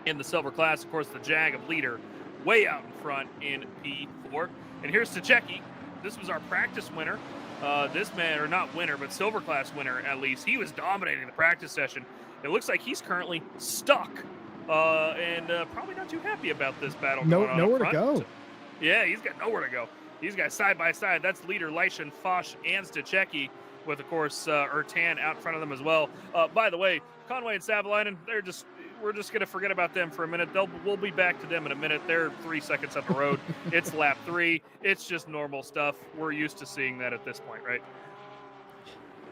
in the silver class. Of course, the Jag of leader way out in front in P4. And here's Stachecki. This was our practice winner. This man, or not winner, but silver class winner at least. He was dominating the practice session. It looks like he's currently stuck and probably not too happy about this battle. Nowhere to go. Yeah, he's got nowhere to go. He's got side by side. That's leader Leishan, Foch, and Stachecki, with, of course, Ertan out in front of them as well. By the way, Conway and Savalainen, we're just going to forget about them for a minute. We'll be back to them in a minute. They're 3 seconds up the road. It's lap 3. It's just normal stuff. We're used to seeing that at this point, right?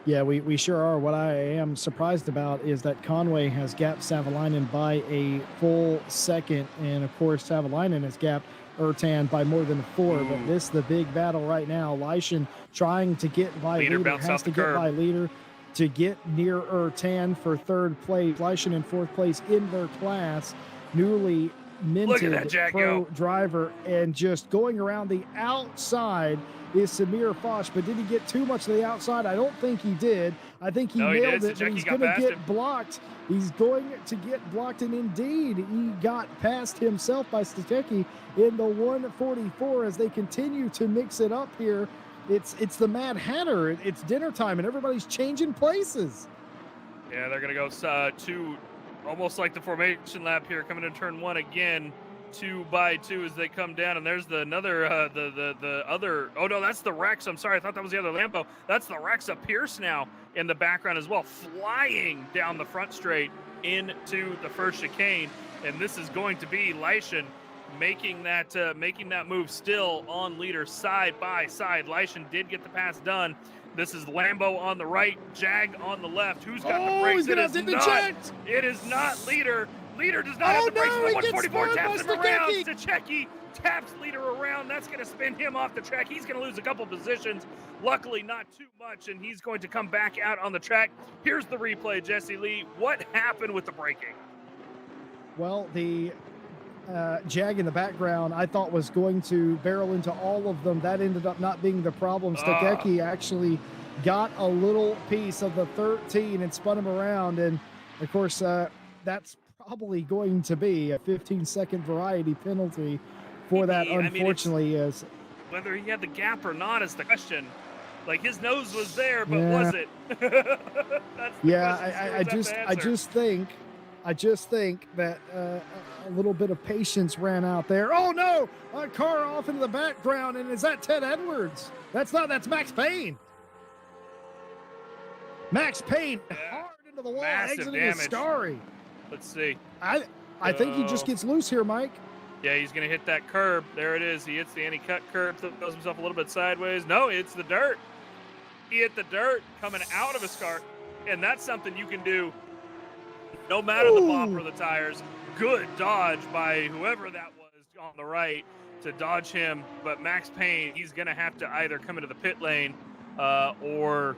Yeah, we sure are. What I am surprised about is that Conway has gapped Savalainen by a full second. And, of course, Savalainen has gapped Ertan by more than 4. But this is the big battle right now. Leishan trying to get by leader has to get by leader to get near Ertan for 3rd place. Leishan in 4th place in their class. Newly minted pro driver, and just going around the outside is Samir Foch. But did he get too much to the outside? I don't think he did. I think he nailed it. He's going to get blocked. He's going to get blocked, and indeed, he got past himself by Stachecki in the 144 as they continue to mix it up here. It's the Mad Hatter. It's dinner time, and everybody's changing places. Yeah, they're going to go two, almost like the formation lap here, coming into turn 1 again, 2 by 2 as they come down. And there's the other. Oh, no, that's the Rex. I'm sorry. I thought that was the other Lambo. That's the Rex of Pierce now in the background as well, flying down the front straight into the first chicane. And this is going to be Leishan making that move still on leader side by side. Leishan did get the pass done. This is Lambo on the right, Jag on the left. Who's got the brakes? It is not leader. Leader does not have the brakes. The 144 taps him around. Stachecki taps leader around. That's going to spin him off the track. He's going to lose a couple positions. Luckily, not too much, and he's going to come back out on the track. Here's the replay, Jesse Lee. What happened with the braking? Well, the Jag in the background I thought was going to barrel into all of them. That ended up not being the problem. Stachecki actually got a little piece of the 13 and spun him around, and Of course, that's probably going to be a 15-second variety penalty for that, Maybe. I mean, it's unfortunately. As whether he had the gap or not is the question. Like, his nose was there, but Yeah, was it? That's the yeah, question I, I, I stewards have just, to I answer. just think, I just think that a little bit of patience ran out there. Oh no, a car off into the background, and is that Ted Edwards? That's not. That's Max Payne. Max Payne Yeah. hard into the wall, Massive exiting his damage. Scary. Let's see. I think he just gets loose here, Mike. Yeah, he's going to hit that curb. There it is. He hits the anti-cut curb, throws himself a little bit sideways. No, it's the dirt. He hit the dirt coming out of his car. And that's something you can do no matter the bump or the tires. Good dodge by whoever that was on the right to dodge him. But Max Payne, he's going to have to either come into the pit lane or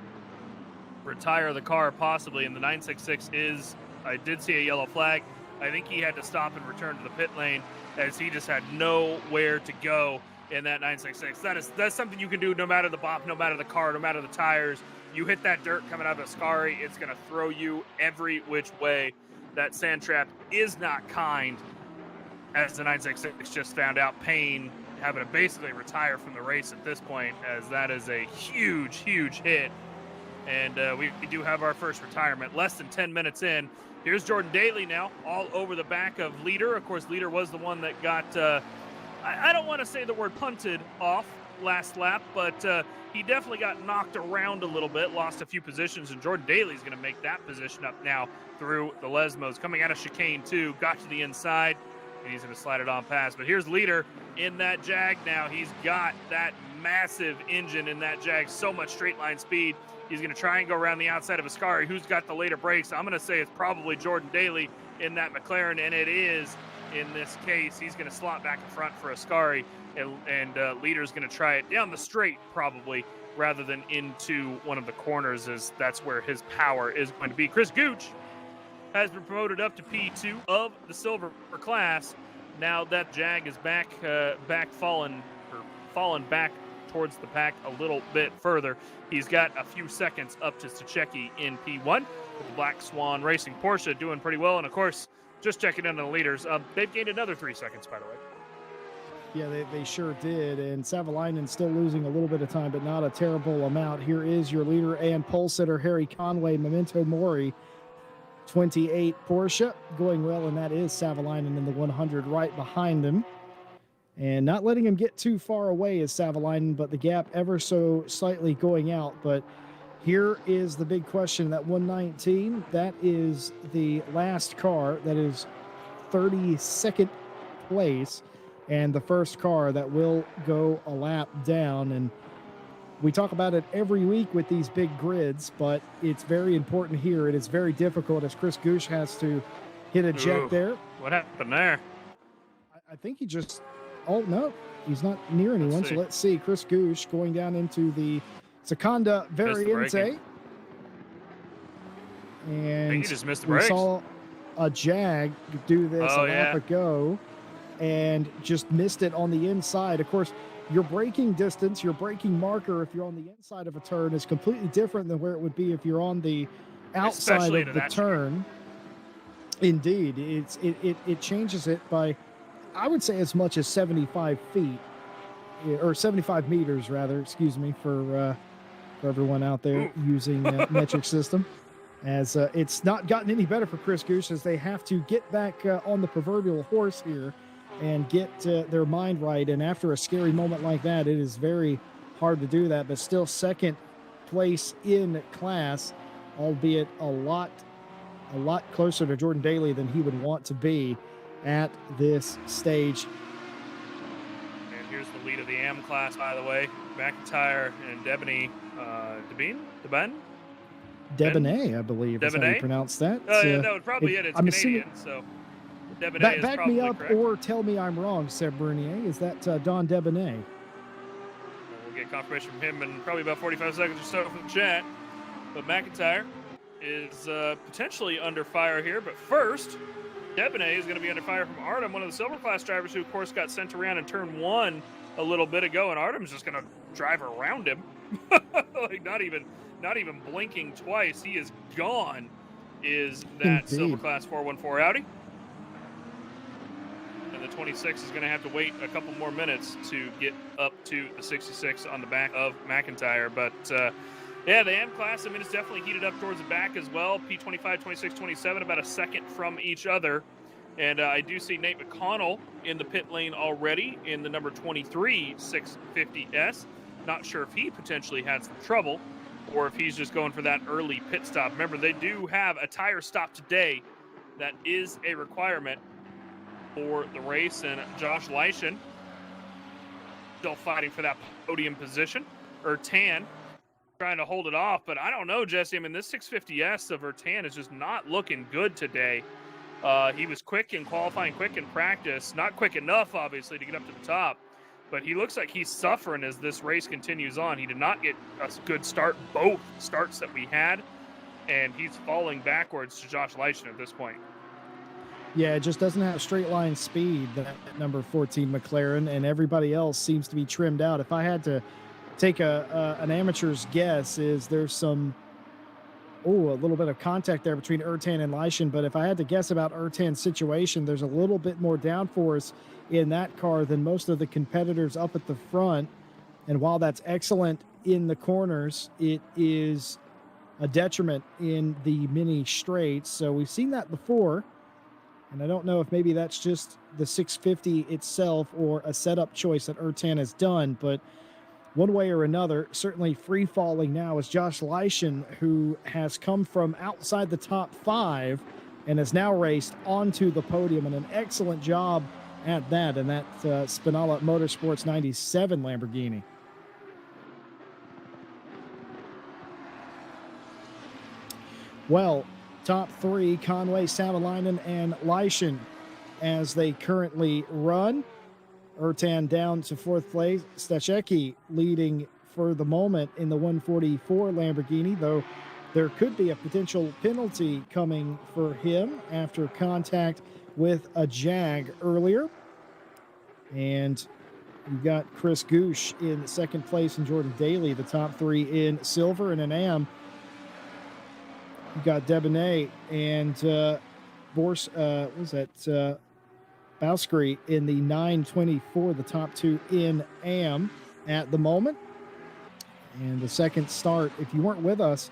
retire the car possibly. And the 966 is, I did see a yellow flag. I think he had to stop and return to the pit lane as he just had nowhere to go in that 966. That's something you can do no matter the bop, no matter the car, no matter the tires. You hit that dirt coming out of a Scary, it's going to throw you every which way. That sand trap is not kind, as the 966 just found out. Payne having to basically retire from the race at this point, as that is a huge, huge hit. And we do have our first retirement less than 10 minutes in. Here's Jordan Daly now, all over the back of Leader. Of course, Leader was the one that got, I don't want to say the word punted off last lap, but he definitely got knocked around a little bit, lost a few positions, and Jordan Daly's going to make that position up now through the Lesmos. Coming out of chicane 2, got to the inside, and he's going to slide it on past. But here's Leader in that Jag now. He's got that massive engine in that Jag, so much straight line speed. He's going to try and go around the outside of Ascari. Who's got the later brakes? I'm going to say it's probably Jordan Daly in that McLaren, and it is in this case. He's going to slot back in front for Ascari, and Leader's going to try it down the straight probably rather than into one of the corners, as that's where his power is going to be. Chris Gooch has been promoted up to P2 of the silver class. Now that Jag is fallen back towards the pack a little bit further. He's got a few seconds up to Sachecki in P1 with the Black Swan Racing Porsche doing pretty well. And of course, just checking in on the leaders, they've gained another 3 seconds, by the way. Yeah, they sure did. And Savalainen still losing a little bit of time, but not a terrible amount. Here is your leader and pole sitter, Harry Conway, Memento Mori, 28 Porsche, going well, and that is Savalainen in the 100 right behind him. And not letting him get too far away is Savalainen, but the gap ever so slightly going out. But here is the big question, that 119, that is the last car, that is 32nd place, and the first car that will go a lap down. And we talk about it every week with these big grids, but it's very important here. It is very difficult as Chris Gooch has to hit a jet there. What happened there? I think he just... Oh, no, he's not near anyone. So let's see. Chris Gooch going down into the Seconda Variante. And I think he just missed the we brakes. saw a Jag do this a lap ago and just missed it on the inside. Of course, your braking distance, your braking marker, if you're on the inside of a turn, is completely different than where it would be if you're on the outside of the turn. Indeed, it changes it by, I would say, as much as 75 feet, or 75 meters, rather, excuse me, for everyone out there using metric system. As it's not gotten any better for Chris Gooch, as they have to get back on the proverbial horse here and get their mind right. And after a scary moment like that, it is very hard to do that. But still second place in class, albeit a lot closer to Jordan Daly than he would want to be at this stage. And here's the lead of the AM class, by the way. McIntyre and Debonay, Debonay, I believe, is how you pronounce that. No, probably it. It's I'm Canadian, so Debonay is back probably me up correct. or tell me I'm wrong, Seb Bernier. Is that Don Debonay? We'll get confirmation from him in probably about 45 seconds or so from the chat. But McIntyre is potentially under fire here. But first, Debonay is going to be under fire from Artem, one of the silver class drivers who, of course, got sent around in turn 1 a little bit ago, and Artem's just going to drive around him. Like not even blinking twice. He is gone is that Silver Indeed. Class 414 Audi. And the 26 is going to have to wait a couple more minutes to get up to the 66 on the back of McIntyre. But yeah, the M class, I mean, it's definitely heated up towards the back as well. P25, 26, 27, about a second from each other. And I do see Nate McConnell in the pit lane already in the number 23 650S. Not sure if he potentially had some trouble or if he's just going for that early pit stop. Remember, they do have a tire stop today. That is a requirement for the race, and Josh Leischen still fighting for that podium position. Ertan trying to hold it off, but I don't know, Jesse. I mean, this 650S of Ertan is just not looking good today. He was quick in qualifying, quick in practice, not quick enough, obviously, to get up to the top, but he looks like he's suffering as this race continues on. He did not get a good start, both starts that we had, and he's falling backwards to Josh Leischen at this point. Yeah, it just doesn't have straight line speed, that number 14 McLaren, and everybody else seems to be trimmed out. If I had to take an amateur's guess, is there's some, a little bit of contact there between Ertan and Leischen, but if I had to guess about Ertan's situation, there's a little bit more downforce in that car than most of the competitors up at the front. And while that's excellent in the corners, it is a detriment in the mini straights. So we've seen that before. And I don't know if maybe that's just the 650 itself or a setup choice that Ertan has done, but one way or another, certainly free falling now is Josh Leischen, who has come from outside the top 5 and has now raced onto the podium, and an excellent job at that in that Spinella Motorsports 97 Lamborghini. Well, top 3, Conway, Savalainen, and Leischen as they currently run. Ertan down to 4th place. Stachecki leading for the moment in the 144 Lamborghini, though there could be a potential penalty coming for him after contact with a Jag earlier. And you've got Chris Goosh in 2nd place and Jordan Daly, the top 3 in silver. And in AM, you got Debonet and Bowskry in the 924, the top 2 in AM at the moment. And the second start, if you weren't with us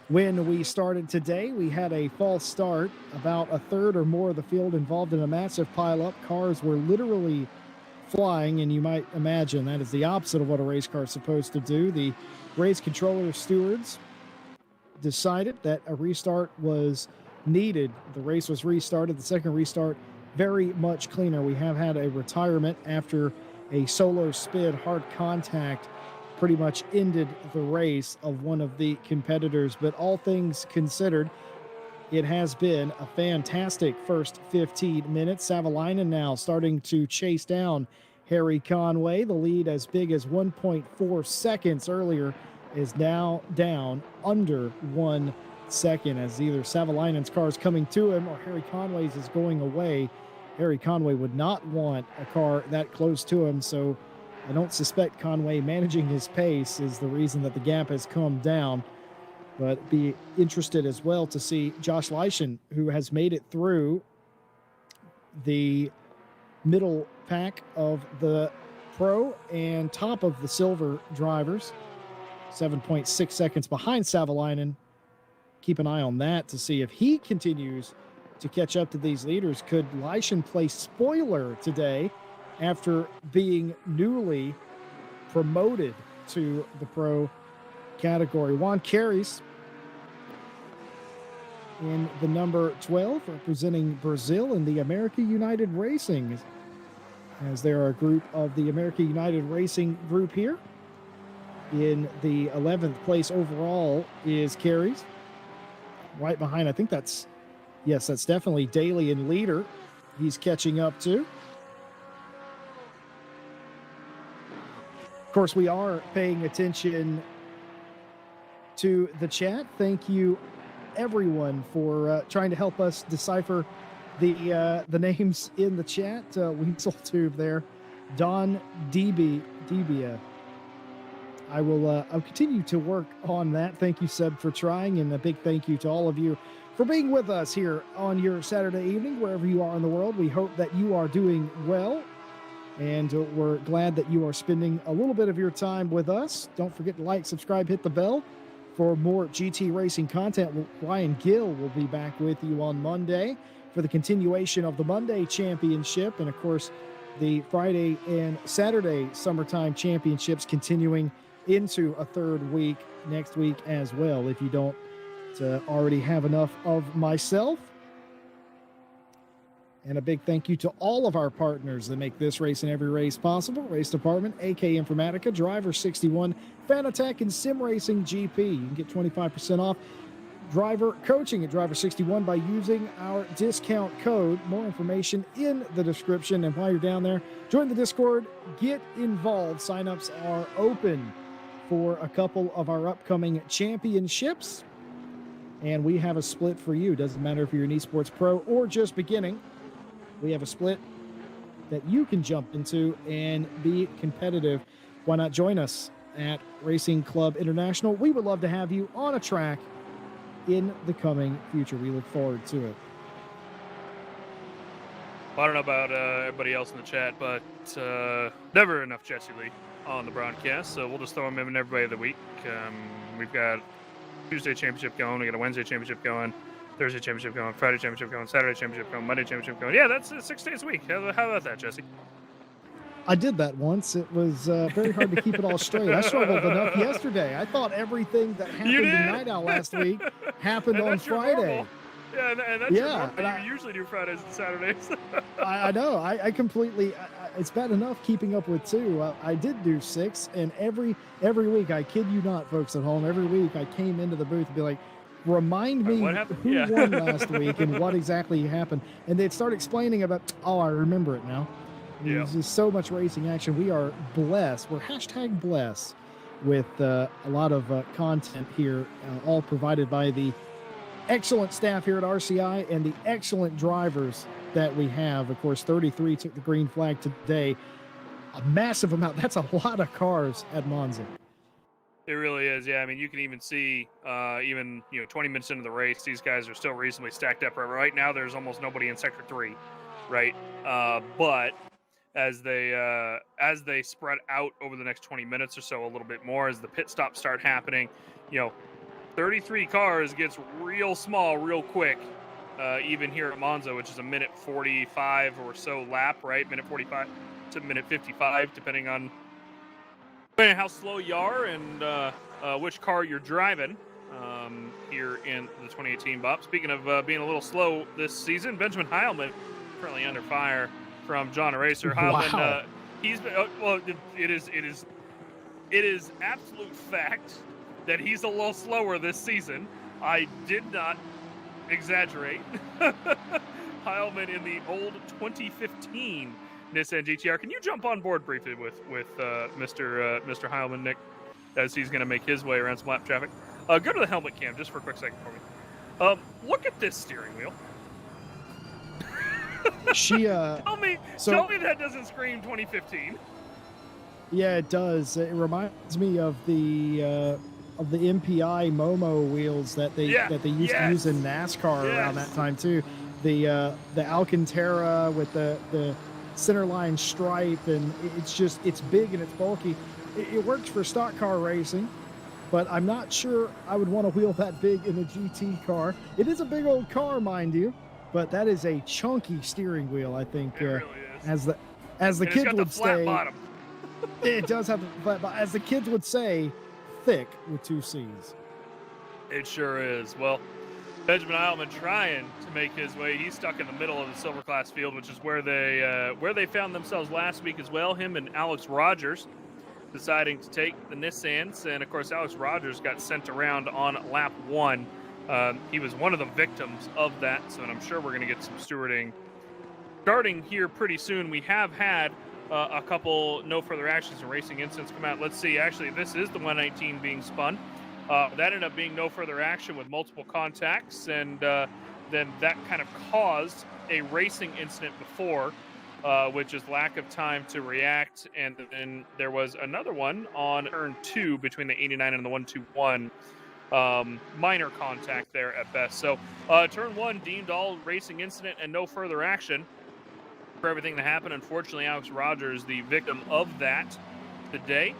when we started today, we had a false start. About a third or more of the field involved in a massive pileup. Cars were literally flying, and you might imagine that is the opposite of what a race car is supposed to do. The race controller stewards decided that a restart was needed. The race was restarted. The second restart, very much cleaner. We have had a retirement after a solo spin. Hard contact pretty much ended the race of one of the competitors. But all things considered, it has been a fantastic first 15 minutes. Savalainen now starting to chase down Harry Conway. The lead, as big as 1.4 seconds earlier, is now down under 1 second, as either Savalainen's car is coming to him or Harry Conway's is going away. Harry Conway would not want a car that close to him, so I don't suspect Conway managing his pace is the reason that the gap has come down. But be interested as well to see Josh Leischen, who has made it through the middle pack of the pro and top of the silver drivers, 7.6 seconds behind Savalainen. Keep an eye on that to see if he continues to catch up to these leaders. Could Leischen play spoiler today after being newly promoted to the pro category? Juan Carey's in the number 12, representing Brazil in the America United Racing, as there are a group of the America United Racing group here. In the 11th place overall is Carey's. Right behind, I think that's definitely Daly and leader. He's catching up to. Of course, we are paying attention to the chat. Thank you, everyone, for trying to help us decipher the names in the chat. Weasel Tube there, Don Debia. I'll continue to work on that. Thank you, Seb, for trying, and a big thank you to all of you for being with us here on your Saturday evening, wherever you are in the world. We hope that you are doing well, and we're glad that you are spending a little bit of your time with us. Don't forget to like, subscribe, hit the bell for more GT racing content. Ryan Gill will be back with you on Monday for the continuation of the Monday Championship, and of course, the Friday and Saturday summertime championships continuing into a third week next week as well, if you don't already have enough of myself. And a big thank you to all of our partners that make this race and every race possible. Race Department, AK Informatica, Driver 61, Fanatec, and Sim Racing GP. You can get 25% off driver coaching at Driver 61 by using our discount code. More information in the description. And while you're down there, join the Discord, get involved. Signups are open for a couple of our upcoming championships. And we have a split for you. Doesn't matter if you're an esports pro or just beginning. We have a split that you can jump into and be competitive. Why not join us at Racing Club International? We would love to have you on a track in the coming future. We look forward to it. I don't know about everybody else in the chat, but never enough Jesse Lee on the broadcast, so we'll just throw him in everybody of the week. We've got Tuesday championship going, we got a Wednesday championship going, Thursday championship going, Friday championship going, Saturday championship going, Monday championship going. Yeah, that's 6 days a week. How about that, Jesse? I did that once. It was very hard to keep it all straight. I struggled enough yesterday. I thought everything that happened in Night Owl last week happened on Friday. Yeah, and that's your normal. You usually do Fridays and Saturdays. I know. I completely. It's bad enough keeping up with 2. I did do 6, and every week, I kid you not, folks at home, every week I came into the booth and be like, remind me who won last week and what exactly happened. And they'd start explaining about, oh, I remember it now. There's just so much racing action. We are blessed. We're #blessed with a lot of content here, all provided by the excellent staff here at RCI and the excellent drivers that we have. Of course, 33 took the green flag today. A massive amount. That's a lot of cars at Monza. It really is. Yeah, I mean, you can even see, 20 minutes into the race, these guys are still reasonably stacked up. Right now, there's almost nobody in Sector 3, right? But as they spread out over the next 20 minutes or so, a little bit more, as the pit stops start happening, 33 cars gets real small real quick, even here at Monza, which is a minute 45 or so lap, right? Minute 45 to minute 55, depending on how slow you are and which car you're driving here in the 2018 Bob. Speaking of being a little slow this season, Benjamin Heilman currently under fire from John Eraser. Heilman, wow. He's been, it is absolute fact that he's a little slower this season. I did not exaggerate. Heilman in the old 2015 Nissan GTR. Can you jump on board briefly with Mr. Heilman, Nick, as he's going to make his way around some lap traffic? Go to the helmet cam just for a quick second for me. Look at this steering wheel. Tell me that doesn't scream 2015. Yeah, it does. It reminds me of the MPI Momo wheels that they used to use in NASCAR around that time too. The Alcantara with the center line stripe, and it's big and it's bulky. It works for stock car racing, but I'm not sure I would want a wheel that big in a GT car. It is a big old car, mind you, but that is a chunky steering wheel, I think. It really is. As the kids would say, bottom. It does have the flat bottom. As the kids would say, thick with 2 C's. It sure is. Well, Benjamin Heilman trying to make his way. He's stuck in the middle of the silver class field, which is where they found themselves last week as well. Him and Alex Rogers deciding to take the Nissans, and of course Alex Rogers got sent around on lap 1. He was one of the victims of that, so I'm sure we're going to get some stewarding starting here pretty soon. We have had a couple no further actions and racing incidents come out. Let's see. Actually, this is the 119 being spun. That ended up being no further action with multiple contacts, and then that kind of caused a racing incident before which is lack of time to react. And then there was another one on turn 2 between the 89 and the 121. Minor contact there at best. So turn 1 deemed all racing incident and no further action for everything that happened. Unfortunately, Alex Rogers, the victim of that today.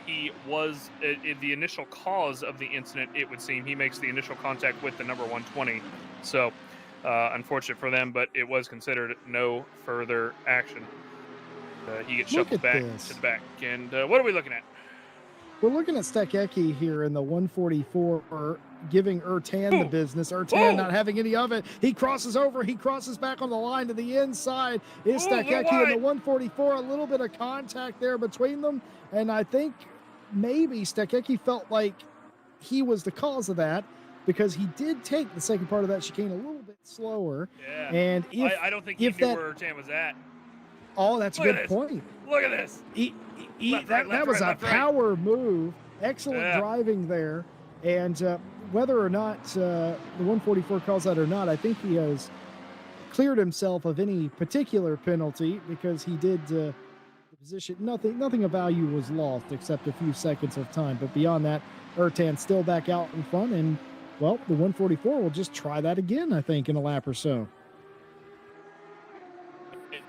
He was the initial cause of the incident, it would seem. He makes the initial contact with the number 120. So unfortunate for them, but it was considered no further action. He gets shuffled back to the back. And what are we looking at? We're looking at Stekecki here in the 144, giving Ertan the business. Ertan not having any of it. He crosses over. He crosses back on the line to the inside. Is Stekecki in the 144. A little bit of contact there between them. And I think maybe Stekecki felt like he was the cause of that because he did take the second part of that chicane a little bit slower. Yeah. And I don't think he knew where Ertan was at. Oh, that's a good point. Look at this. That was a power move. Excellent driving there. And whether or not the 144 calls that or not, I think he has cleared himself of any particular penalty because he did the position. Nothing of value was lost except a few seconds of time. But beyond that, Ertan still back out in front. And, well, the 144 will just try that again, I think, in a lap or so.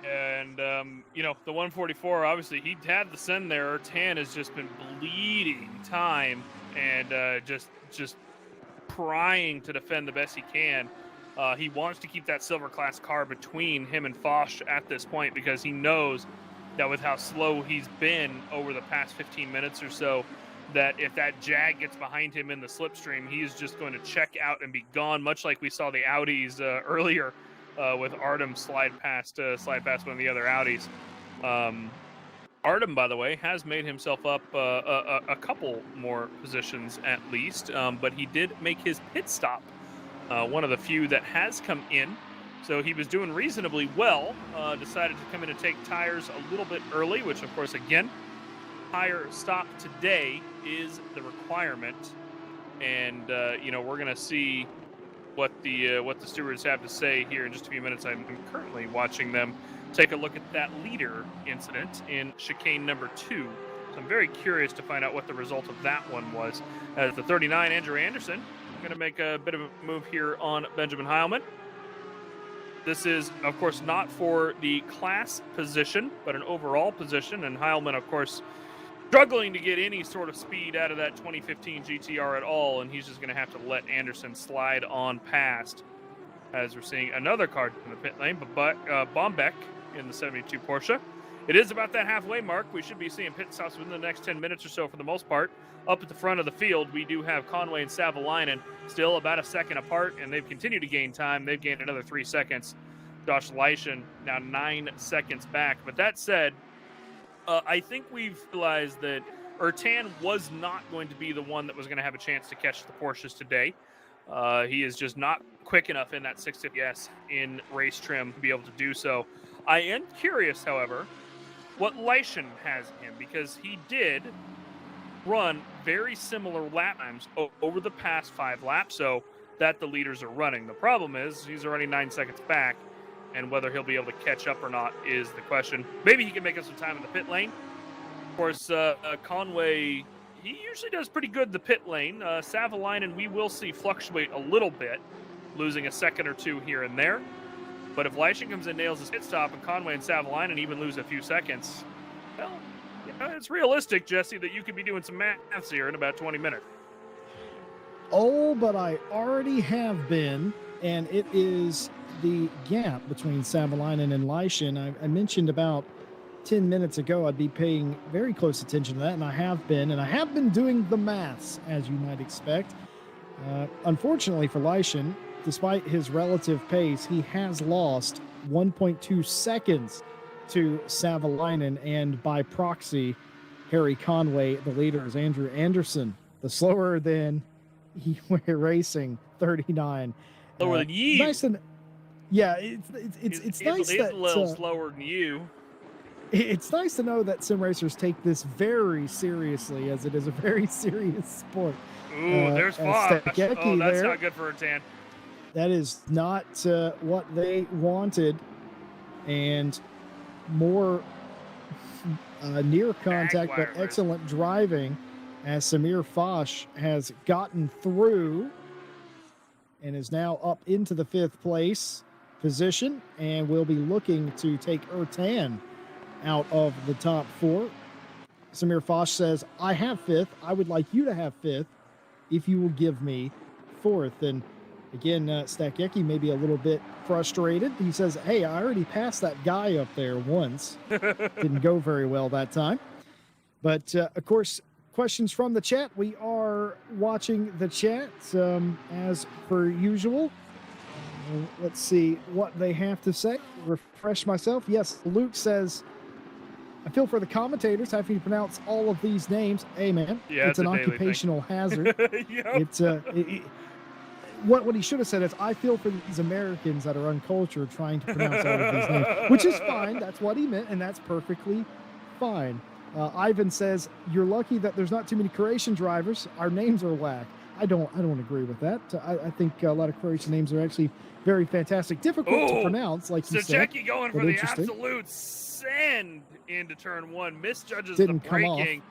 And, the 144, obviously, he had the send there. Ertan has just been bleeding time and just trying to defend the best he can. He wants to keep that silver class car between him and Foch at this point because he knows that with how slow he's been over the past 15 minutes or so, that if that Jag gets behind him in the slipstream, he is just going to check out and be gone, much like we saw the Audis earlier. With Artem slide past one of the other Audis. Artem, by the way, has made himself up a couple more positions at least, but he did make his pit stop, one of the few that has come in. So he was doing reasonably well, decided to come in and take tires a little bit early, which, of course, again, tire stop today is the requirement. And, we're going to see what the stewards have to say here in just a few minutes. I'm currently watching them take a look at that leader incident in chicane number 2. So I'm very curious to find out what the result of that one was. As the 39, Andrew Anderson, going to make a bit of a move here on Benjamin Heilman. This is, of course, not for the class position, but an overall position. And Heilman, of course, struggling to get any sort of speed out of that 2015 GTR at all, and he's just going to have to let Anderson slide on past. As we're seeing another car in the pit lane, but Bombeck in the 72 Porsche. It is about that halfway mark. We should be seeing pit stops within the next 10 minutes or so for the most part. Up at the front of the field, we do have Conway and Savalainen still about a second apart, and they've continued to gain time. They've gained another 3 seconds. Josh Leischen now 9 seconds back. But that said, I think we've realized that Ertan was not going to be the one that was going to have a chance to catch the Porsches today. He is just not quick enough in that 650S in race trim to be able to do so. I am curious, however, what Leischen has in him, because he did run very similar lap times over the past 5 laps, so that the leaders are running. The problem is he's already 9 seconds back, and whether he'll be able to catch up or not is the question. Maybe he can make us some time in the pit lane. Of course, Conway, he usually does pretty good in the pit lane. Savalainen, we will see fluctuate a little bit, losing a second or two here and there. But if Leischen comes in, nails his pit stop, and Conway and Savalainen even lose a few seconds, well, it's realistic, Jesse, that you could be doing some maths here in about 20 minutes. Oh, but I already have been, and it is the gap between Savalainen and Leischen. I mentioned about 10 minutes ago I'd be paying very close attention to that, and I have been doing the maths, as you might expect. Unfortunately for Leischen, despite his relative pace, he has lost 1.2 seconds to Savalainen, and by proxy, Harry Conway, the leader, is Andrew Anderson, the slower than Racing 39. Slower than you. Nice and yeah, it's nice that he's a little slower than you. It's nice to know that sim racers take this very seriously, as it is a very serious sport. Ooh, there's Foch. Oh, that's not good for Ertan. That is not what they wanted. And more near contact, but Jaguars. excellent driving as Samir Fosh has gotten through and is now up into the 5th place position and will be looking to take Ertan out of the top 4. Samir Fosh says, I have 5th. I would like you to have 5th if you will give me 4th. And again, Stakiecki may be a little bit frustrated. He says, hey, I already passed that guy up there once. Didn't go very well that time. But, of course, questions from the chat. We are watching the chat as per usual. Let's see what they have to say. Refresh myself. Yes, Luke says, I feel for the commentators having to pronounce all of these names. Hey, man, Yeah, it's an occupational hazard. Yep. It's what he should have said is, I feel for these Americans that are uncultured trying to pronounce all of these names, which is fine. That's what he meant, and that's perfectly fine. Ivan says, you're lucky that there's not too many Croatian drivers. Our names are whack. I don't agree with that. I think a lot of Croatian names are actually very fantastic. Difficult to pronounce, like you said. Jackie going for the absolute send into turn 1. Misjudges Didn't the come off. braking.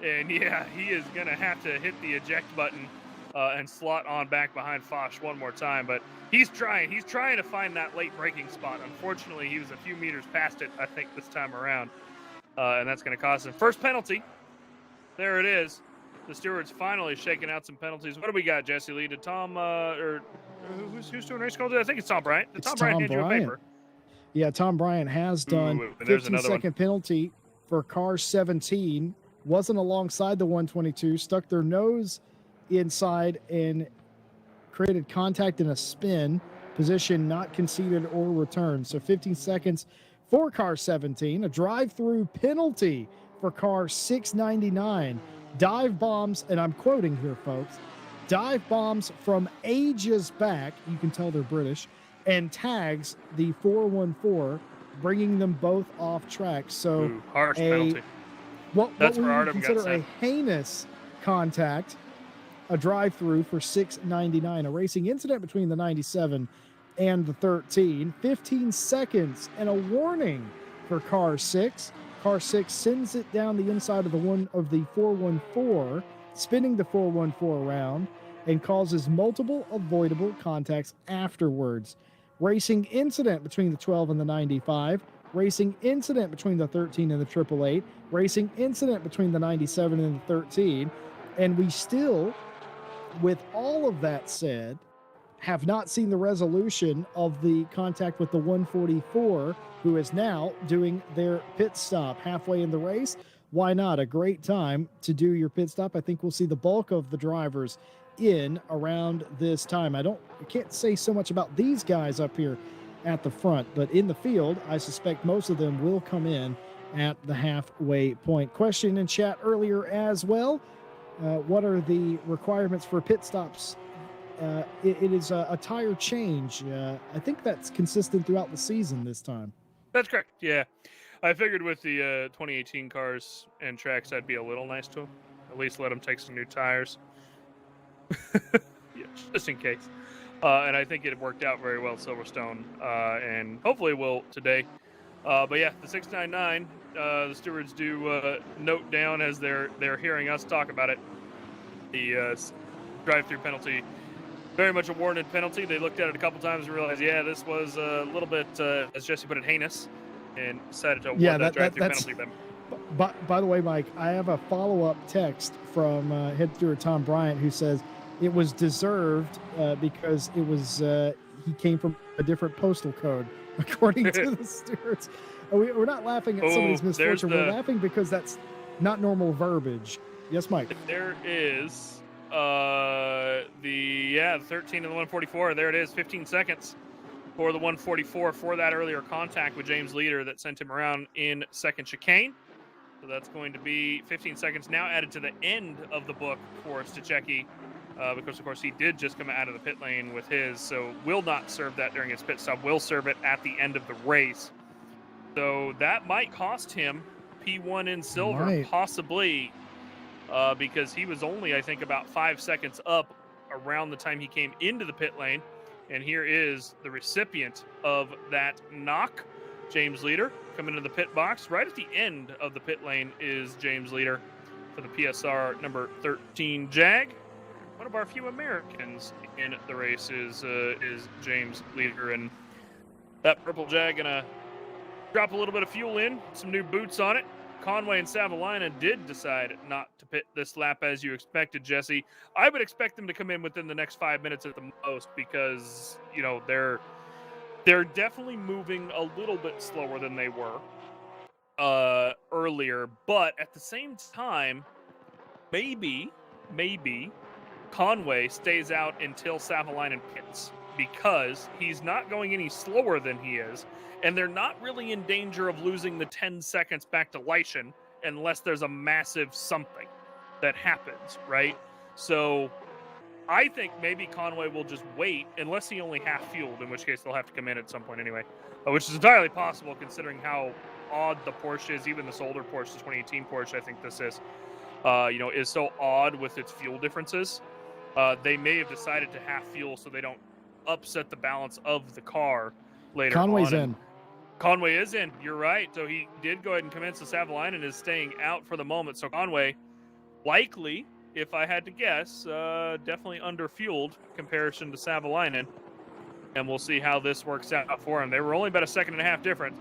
And yeah, he is going to have to hit the eject button and slot on back behind Fosh one more time. But he's trying. He's trying to find that late braking spot. Unfortunately, he was a few meters past it, I think, this time around. And that's going to cost him. First penalty. There it is. The stewards finally shaking out some penalties. What do we got, Jesse Lee? Did Tom, or who's doing race call today? I think it's Tom Bryant. Did Tom Bryant hand you a paper? Yeah, Tom Bryant has done 15-second penalty for car 17. Wasn't alongside the 122. Stuck their nose inside and created contact in a spin. Position not conceded or returned. So 15 seconds for car 17. A drive-through penalty for car 699. Dive bombs, and I'm quoting here, folks, dive bombs from ages back, you can tell they're British, and tags the 414, bringing them both off track. So harsh penalty. What we would consider a heinous contact, a drive-through for 699, a racing incident between the 97 and the 13, 15 seconds, and a warning for car 6. Car 6 sends it down the inside of the 414, spinning the 414 around, and causes multiple avoidable contacts afterwards. Racing incident between the 12 and the 95. Racing incident between the 13 and the 888. Racing incident between the 97 and the 13. And we still, with all of that said, have not seen the resolution of the contact with the 144, who is now doing their pit stop halfway in the race. Why not? A great time to do your pit stop. I think we'll see the bulk of the drivers in around this time. I can't say so much about these guys up here at the front, but in the field, I suspect most of them will come in at the halfway point. Question in chat earlier as well. What are the requirements for pit stops? It is a tire change. I think that's consistent throughout the season this time. That's correct, yeah. I figured with the 2018 cars and tracks, that'd be a little nice to them. At least let them take some new tires. Yeah, just in case. And I think it worked out very well, Silverstone, and hopefully will today. But yeah, the 699, the stewards do note down as they're hearing us talk about it. The drive-through penalty, very much a warranted penalty. They looked at it a couple times and realized, yeah, this was a little bit, as Jesse put it, heinous, and decided to award that drive-through penalty then. By the way, Mike, I have a follow-up text from head steward Tom Bryant who says it was deserved because it was he came from a different postal code, according to the stewards. We're not laughing at somebody's misfortune. We're laughing because that's not normal verbiage. Yes, Mike. There is the 13 and the 144. There it is, 15 seconds for the 144 for that earlier contact with James Leader that sent him around in second chicane. So that's going to be 15 seconds now added to the end of the book for Stakiecki, because of course he did just come out of the pit lane with his, so will not serve that during his pit stop, will serve it at the end of the race. So that might cost him P1 in silver, possibly, because he was only, I think, about 5 seconds up around the time he came into the pit lane. And here is the recipient of that knock, James Leader. coming into the pit box. Right at the end of the pit lane is James Leader for the PSR number 13 Jag. One of our few Americans in the race is James Leader, and that purple Jag gonna drop a little bit of fuel in, some new boots on it. Conway and Savalainen did decide not to pit this lap as you expected, Jesse. I would expect them to come in within the next 5 minutes at the most because, you know, they're definitely moving a little bit slower than they were earlier. But at the same time, maybe Conway stays out until Savalainen pits because he's not going any slower than he is. And they're not really in danger of losing the 10 seconds back to Leishman unless there's a massive something that happens, right? So I think maybe Conway will just wait unless he only half-fueled, in which case they'll have to come in at some point anyway, which is entirely possible considering how odd the Porsche is. Even this older Porsche, the 2018 Porsche, I think this is, is so odd with its fuel differences. They may have decided to half-fuel so they don't upset the balance of the car later Conway's on. in. Conway is in. You're right. So he did go ahead and commence the Savalainen is staying out for the moment. So Conway, likely, if I had to guess, definitely under-fueled comparison to Savalainen. And we'll see how this works out for him. They were only about a second and a half different.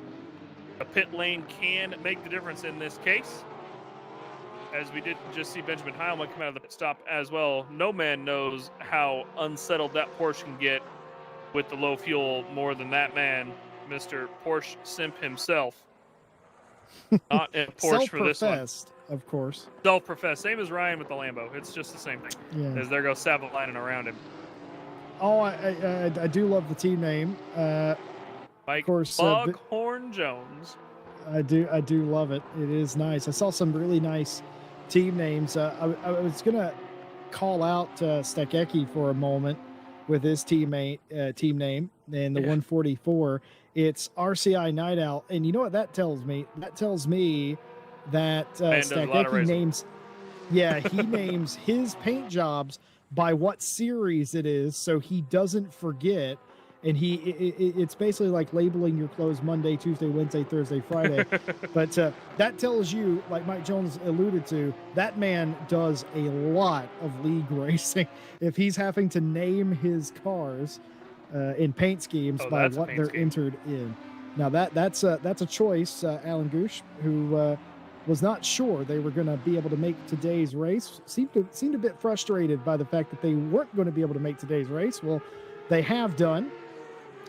A pit lane can make the difference in this case. As we did just see Benjamin Heilman come out of the pit stop as well. No man knows how unsettled that Porsche can get with the low fuel more than that man, Mr. Porsche Simp himself. Not in Porsche for this one. Self-professed, of course. Self-professed. Same as Ryan with the Lambo. It's just the same thing. Yeah. As there goes Savalainen around him. Oh, I do love the team name. Mike of course, Foghorn Jones. I do love it. It is nice. I saw some really nice team names. I was gonna call out Stakecki for a moment with his team name and the 144. It's RCI Night Owl, and you know what that tells me? That tells me that Stakecki names. Yeah, he names his paint jobs by what series it is, so he doesn't forget. And it's basically like labeling your clothes Monday, Tuesday, Wednesday, Thursday, Friday. But that tells you, like Mike Jones alluded to, that man does a lot of league racing. If he's having to name his cars in paint schemes by what they're entered in. Now that's a choice. Alan Gooch, who was not sure they were going to be able to make today's race, seemed a bit frustrated by the fact that they weren't going to be able to make today's race. Well, they have done.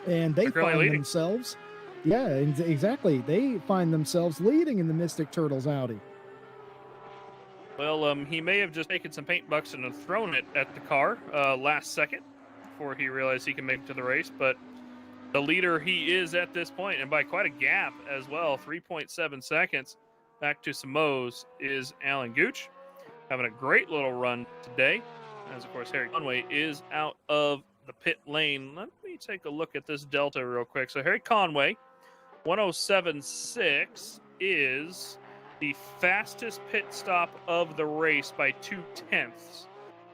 And they find themselves, exactly. They find themselves leading in the Mystic Turtles Audi. Well, he may have just taken some paint bucks and thrown it at the car last second before he realized he can make it to the race. But the leader he is at this point, and by quite a gap as well, 3.7 seconds back to Samoes, is Alan Gooch. Having a great little run today, as of course Harry Conway is out of the pit lane. Let me take a look at this delta real quick. So Harry Conway, 107.6, is the fastest pit stop of the race by 0.2.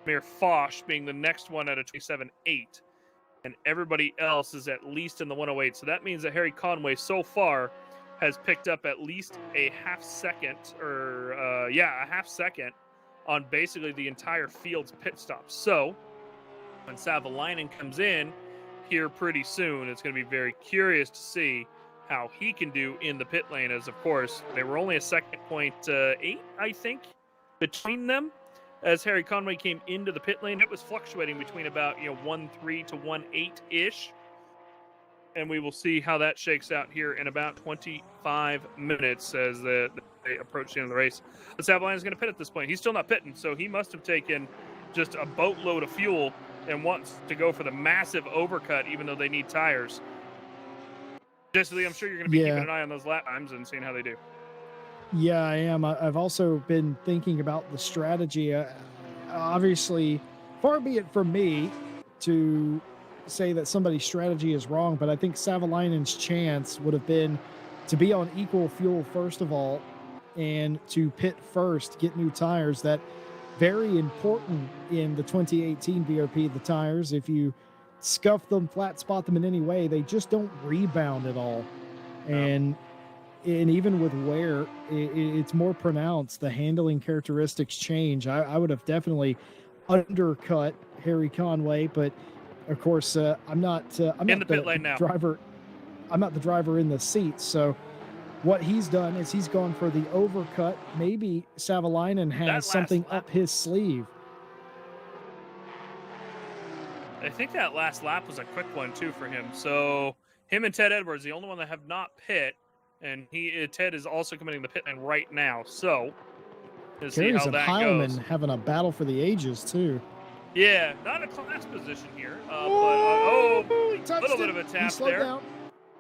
Amir Foch being the next one at a 27.8. And everybody else is at least in the 108. So that means that Harry Conway so far has picked up at least a half second on basically the entire field's pit stop. So when Savalainen comes in here pretty soon, it's going to be very curious to see how he can do in the pit lane, as of course they were only a 2.8, I think, between them. As Harry Conway came into the pit lane, it was fluctuating between about 1.3 to 1.8 ish, and we will see how that shakes out here in about 25 minutes as they approach the end of the race. But Savalainen is going to pit at this point. He's still not pitting, so he must have taken just a boatload of fuel and wants to go for the massive overcut, even though they need tires. Jesse, I'm sure you're going to be keeping an eye on those lap times and seeing how they do. Yeah, I am. I've also been thinking about the strategy. Obviously, far be it from me to say that somebody's strategy is wrong, but I think Savalainen's chance would have been to be on equal fuel, first of all, and to pit first, get new tires. That very important in the 2018 VRP, the tires. If you scuff them, flat spot them in any way, they just don't rebound at all. And and even with wear, it's more pronounced. The handling characteristics change. I would have definitely undercut Harry Conway, but of course, I'm In not the pit the lane now. driver. I'm not the driver in the seat. So what he's done is he's gone for the overcut. Maybe Savalainen has something up his sleeve. I think that last lap was a quick one too for him. So him and Ted Edwards, the only one that have not pit, and Ted is also coming in the pit lane right now. So to see Carries how and that Heilman goes. having a battle for the ages too. Yeah, not a class position here, but a little bit of a tap there. Down.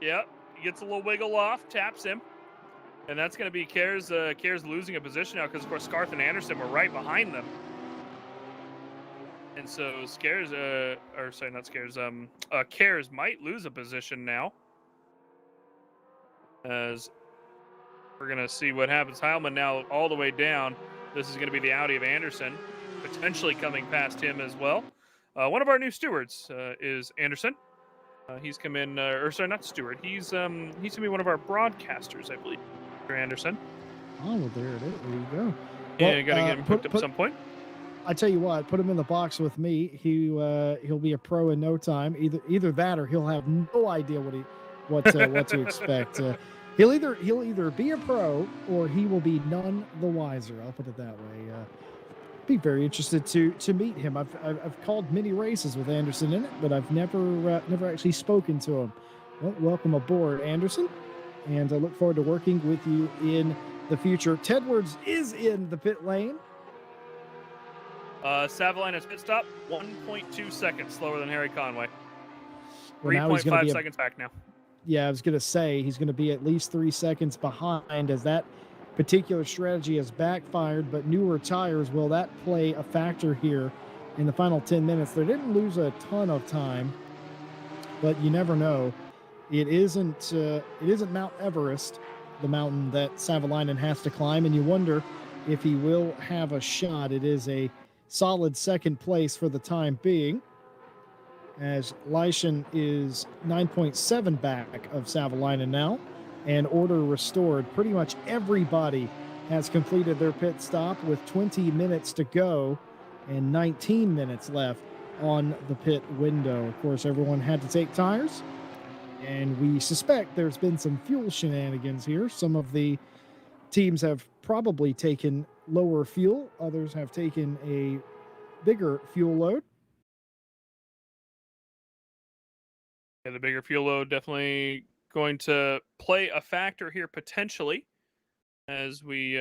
Yep, he gets a little wiggle off, taps him, and that's going to be Cares losing a position now because of course Scarth and Anderson were right behind them. And so Cares might lose a position now. As we're going to see what happens. Heilman now all the way down. This is going to be the Audi of Anderson, potentially coming past him as well. One of our new stewards is Anderson. He's come in, not steward. He's going to be one of our broadcasters, I believe. Anderson. Oh, well, there it is. There you go. Yeah, got to get him hooked up at some point. I tell you what, put him in the box with me. He'll be a pro in no time. Either that, or he'll have no idea what to expect. He'll either be a pro or he will be none the wiser. I'll put it that way. Be very interested to meet him. I've called many races with Anderson in it, but I've never actually spoken to him. Well, welcome aboard, Anderson, and I look forward to working with you in the future. Tedwards is in the pit lane. Savalainen's pit stop, 1.2 seconds slower than Harry Conway. 3.5 seconds back now. Yeah, I was going to say he's going to be at least 3 seconds behind as that particular strategy has backfired, but newer tires, will that play a factor here in the final 10 minutes? They didn't lose a ton of time, but you never know. It isn't Mount Everest, the mountain that Savalainen has to climb, and you wonder if he will have a shot. It is a solid second place for the time being, as Leischen is 9.7 back of Savalainen now, and order restored. Pretty much everybody has completed their pit stop with 20 minutes to go and 19 minutes left on the pit window. Of course, everyone had to take tires, and we suspect there's been some fuel shenanigans here. Some of the teams have probably taken lower fuel. Others have taken a bigger fuel load. Yeah, the bigger fuel load definitely going to play a factor here potentially as we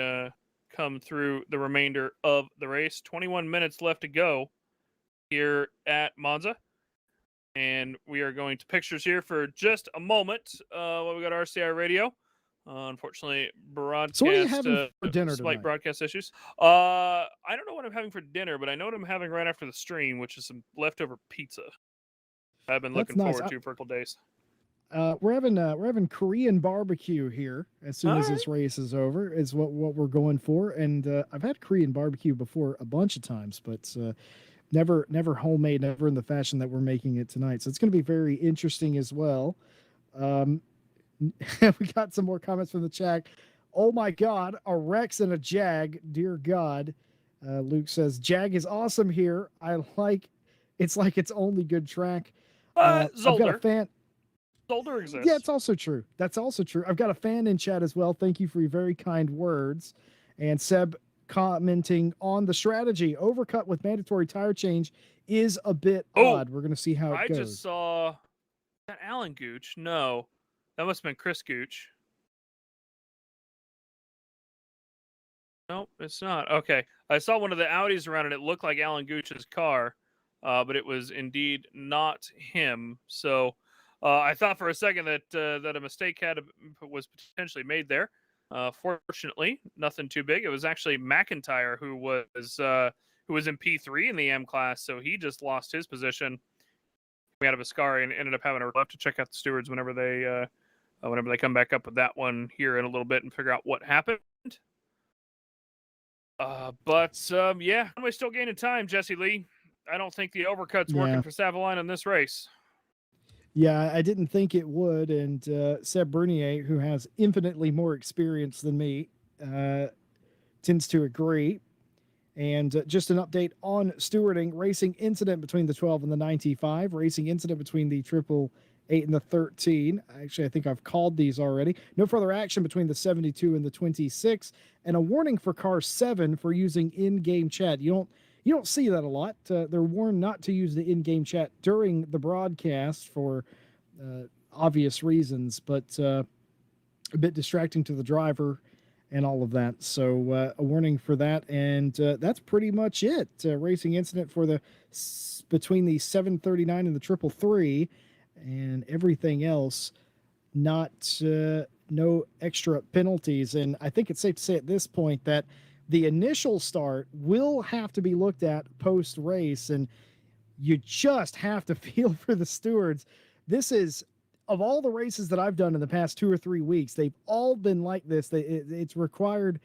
come through the remainder of the race. 21 minutes left to go here at Monza. And we are going to pictures here for just a moment while we got RCI radio. Unfortunately, broadcast. So what are you having for dinner slight tonight? Broadcast issues. I don't know what I'm having for dinner, but I know what I'm having right after the stream, which is some leftover pizza. I've been looking forward to for a couple days. We're having Korean barbecue here as soon as this race is over. Is what we're going for, and I've had Korean barbecue before a bunch of times, but never homemade, never in the fashion that we're making it tonight. So it's going to be very interesting as well. We got some more comments from the chat. Oh my God, a Rex and a Jag. Dear God. Luke says, Jag is awesome here. It's like its only good track. I've got a fan. Zolder exists. Yeah, it's also true. That's also true. I've got a fan in chat as well. Thank you for your very kind words. And Seb commenting on the strategy. Overcut with mandatory tire change is a bit odd. We're going to see how it goes. I just saw that Alan Gooch. No, that must have been Chris Gooch. Nope, it's not. Okay. I saw one of the Audis around and it looked like Alan Gooch's car, but it was indeed not him. So I thought for a second that a mistake was potentially made there. Fortunately, nothing too big. It was actually McIntyre who was in P3 in the M class, so he just lost his position. We had a car and ended up having to have to check out the stewards whenever they come back up with that one here in a little bit and figure out what happened. Yeah, we're still gaining time, Jesse Lee. I don't think the overcut's working for Savalainen in this race. Yeah, I didn't think it would. And Seb Brunier, who has infinitely more experience than me, uh, tends to agree. And just an update on stewarding: racing incident between the 12 and the 95, racing incident between the triple 8 and the 13. Actually, I think I've called these already. No further action between the 72 and the 26, and a warning for car 7 for using in-game chat. You don't see that a lot. They're warned not to use the in-game chat during the broadcast for obvious reasons, but a bit distracting to the driver and all of that. So a warning for that, and that's pretty much it. Racing incident for the between the 739 and the triple three, and everything else not no extra penalties. And I think it's safe to say at this point that the initial start will have to be looked at post race, and you just have to feel for the stewards. This is, of all the races that I've done in the past 2 or 3 weeks, they've all been like this. It's required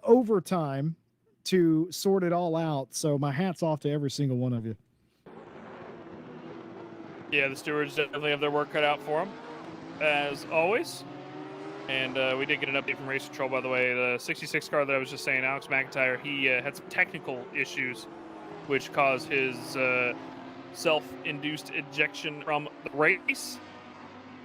overtime to sort it all out. So my hat's off to every single one of you. Yeah, the stewards definitely have their work cut out for them, as always. And we did get an update from Race Control, by the way. The 66 car that I was just saying, Alex McIntyre, he had some technical issues, which caused his self-induced ejection from the race.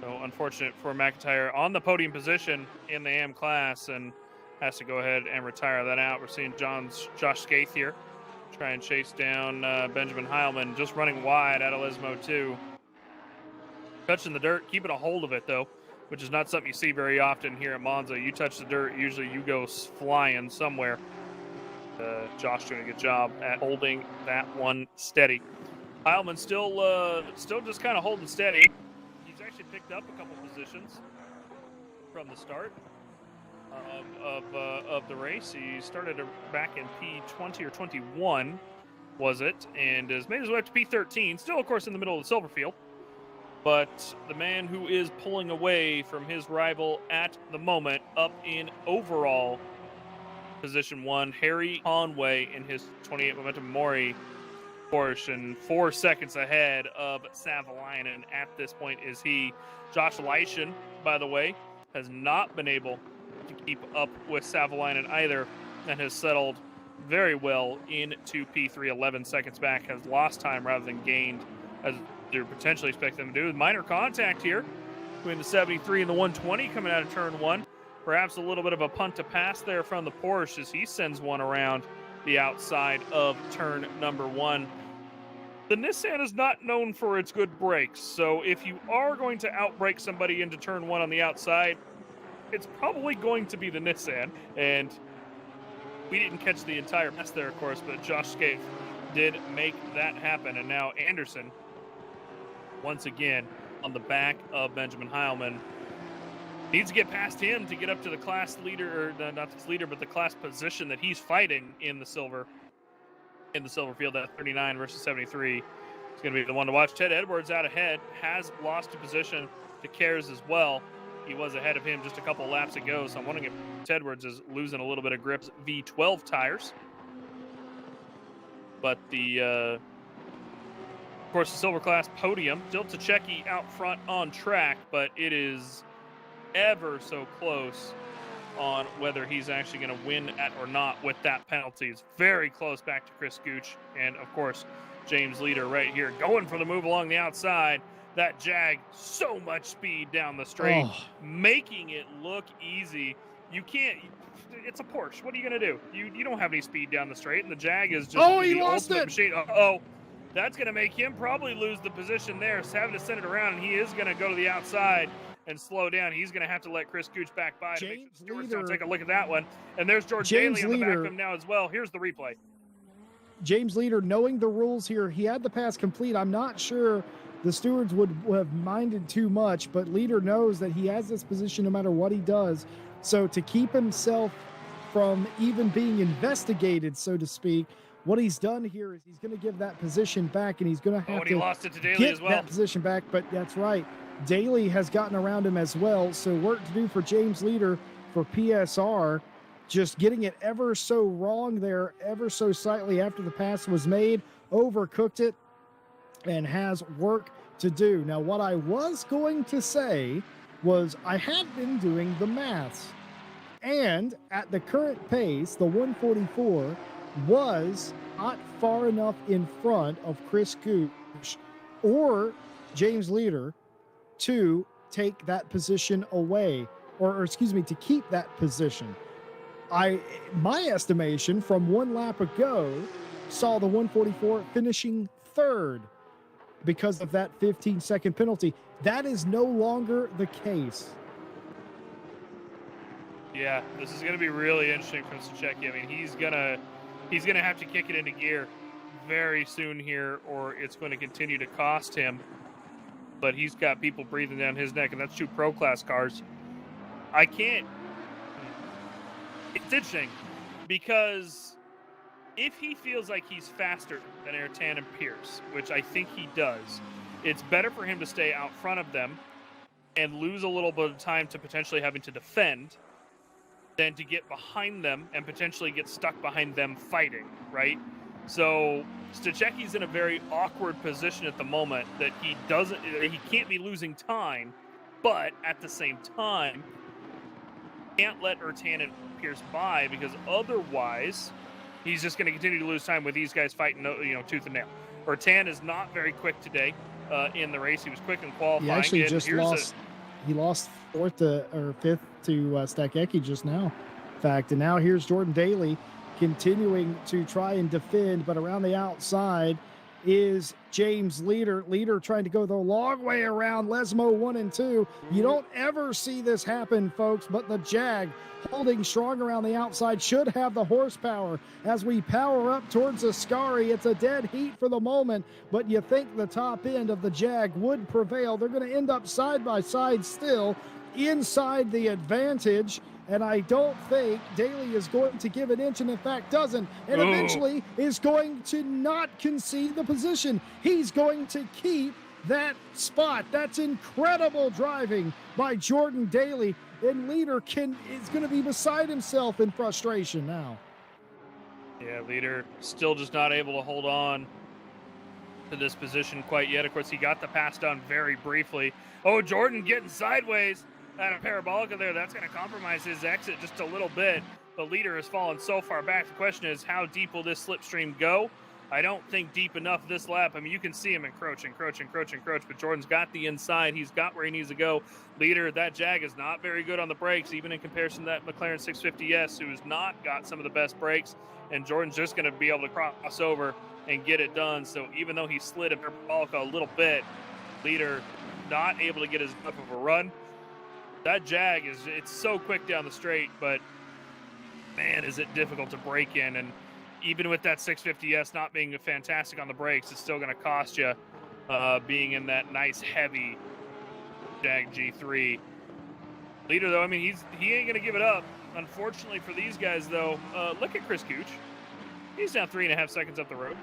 So unfortunate for McIntyre on the podium position in the AM class, and has to go ahead and retire that out. We're seeing Josh Skaith here try and chase down Benjamin Heilman, just running wide out of Lesmo 2. Touching the dirt, keeping a hold of it, though, which is not something you see very often here at Monza. You touch the dirt, usually you go flying somewhere. Josh doing a good job at holding that one steady. Heilman still just kind of holding steady. He's actually picked up a couple positions from the start of the race. He started back in P20 or 21, was it, and has made his way up to P13. Still, of course, in the middle of the silver field. But the man who is pulling away from his rival at the moment, up in overall position 1, Harry Conway in his 28 Momentum Mori Porsche, and 4 seconds ahead of Savalainen at this point is he. Josh Leischen, by the way, has not been able to keep up with Savalainen either, and has settled very well into P3, 11 seconds back, has lost time rather than gained, as you potentially expect them to do. Minor contact here between the 73 and the 120 coming out of turn 1. Perhaps a little bit of a punt to pass there from the Porsche as he sends one around the outside of turn number 1. The Nissan is not known for its good brakes, so if you are going to outbrake somebody into turn 1 on the outside, it's probably going to be the Nissan. And we didn't catch the entire mess there, of course, but Josh Skaith did make that happen. And now Anderson, once again, on the back of Benjamin Heilman, needs to get past him to get up to the class leader, or not the leader, but the class position that he's fighting in the silver field. At 39 versus 73, it's going to be the one to watch. Ted Edwards out ahead, has lost a position to Cares as well. He was ahead of him just a couple laps ago, so I'm wondering if Ted Edwards is losing a little bit of grip. V12 tires, but of course, the silver class podium, still Tachecki out front on track, but it is ever so close on whether he's actually going to win at or not with that penalty. It's very close back to Chris Gooch, and of course James Leader right here going for the move along the outside. That Jag, so much speed down the straight, making it look easy. You can't, it's a Porsche. What are you going to do? You don't have any speed down the straight, and the Jag is just he the lost ultimate it. machine. That's going to make him probably lose the position there. So having to send it around, and he is going to go to the outside and slow down. He's going to have to let Chris Gooch back by. James Leader, take a look at that one. And there's George James Daly on the back of Leader. him now as well. Here's the replay. James Leader, knowing the rules here, he had the pass complete. I'm not sure the stewards would have minded too much, but Leader knows that he has this position no matter what he does. So to keep himself from even being investigated, so to speak, what he's done here is he's going to give that position back, and he's going to have he lost it to Daly get as well. that position back. But that's right. Daly has gotten around him as well. So work to do for James Leader for PSR. Just getting it ever so wrong there, ever so slightly after the pass was made, overcooked it, and has work to do. Now, what I was going to say was I had been doing the maths, and at the current pace, the 144 was not far enough in front of Chris Gooch or James Leader to take that position away, or excuse me, to keep that position. My estimation from one lap ago saw the 144 finishing third because of that 15-second penalty. That is no longer the case. Yeah, this is going to be really interesting for Stachecki. I mean, he's gonna have to kick it into gear very soon here, or it's going to continue to cost him. But he's got people breathing down his neck, and that's 2 Pro Class cars. I can't. It's interesting because if he feels like he's faster than Ayrton and Pierce, which I think he does, it's better for him to stay out front of them and lose a little bit of time to potentially having to defend than to get behind them and potentially get stuck behind them fighting, right? So Stachecki's in a very awkward position at the moment that he can't be losing time, but at the same time, can't let Ayrton and Pierce by, because otherwise he's just going to continue to lose time with these guys fighting, tooth and nail. Ayrton is not very quick today in the race. He was quick in qualifying. He actually just lost. He lost fifth to Stachecki just now. In fact, and now here's Jordan Daly continuing to try and defend, but around the outside is James Leader. Leader trying to go the long way around Lesmo 1 and 2. You don't ever see this happen, folks, but the Jag holding strong around the outside should have the horsepower as we power up towards Ascari. It's a dead heat for the moment, but you think the top end of the Jag would prevail. They're going to end up side by side still inside the advantage. And I don't think Daly is going to give an inch, and in fact doesn't, and eventually is going to not concede the position. He's going to keep that spot. That's incredible driving by Jordan Daly, and Leader is going to be beside himself in frustration now. Yeah, Leader still just not able to hold on to this position quite yet. Of course, he got the pass done very briefly. Oh, Jordan getting sideways at a parabolica there. That's going to compromise his exit just a little bit. The Leader has fallen so far back. The question is, how deep will this slipstream go? I don't think deep enough this lap. I mean, you can see him encroach, but Jordan's got the inside. He's got where he needs to go. Leader, that Jag is not very good on the brakes, even in comparison to that McLaren 650S, who has not got some of the best brakes, and Jordan's just going to be able to cross over and get it done. So even though he slid a parabolica a little bit, Leader not able to get as enough of a run. That Jag it's so quick down the straight, but man, is it difficult to break in. And even with that 650S not being fantastic on the brakes, it's still going to cost you being in that nice heavy Jag G3. Leader, though, I mean, he ain't going to give it up. Unfortunately for these guys, though, look at Chris Gooch. He's down 3.5 seconds up the road.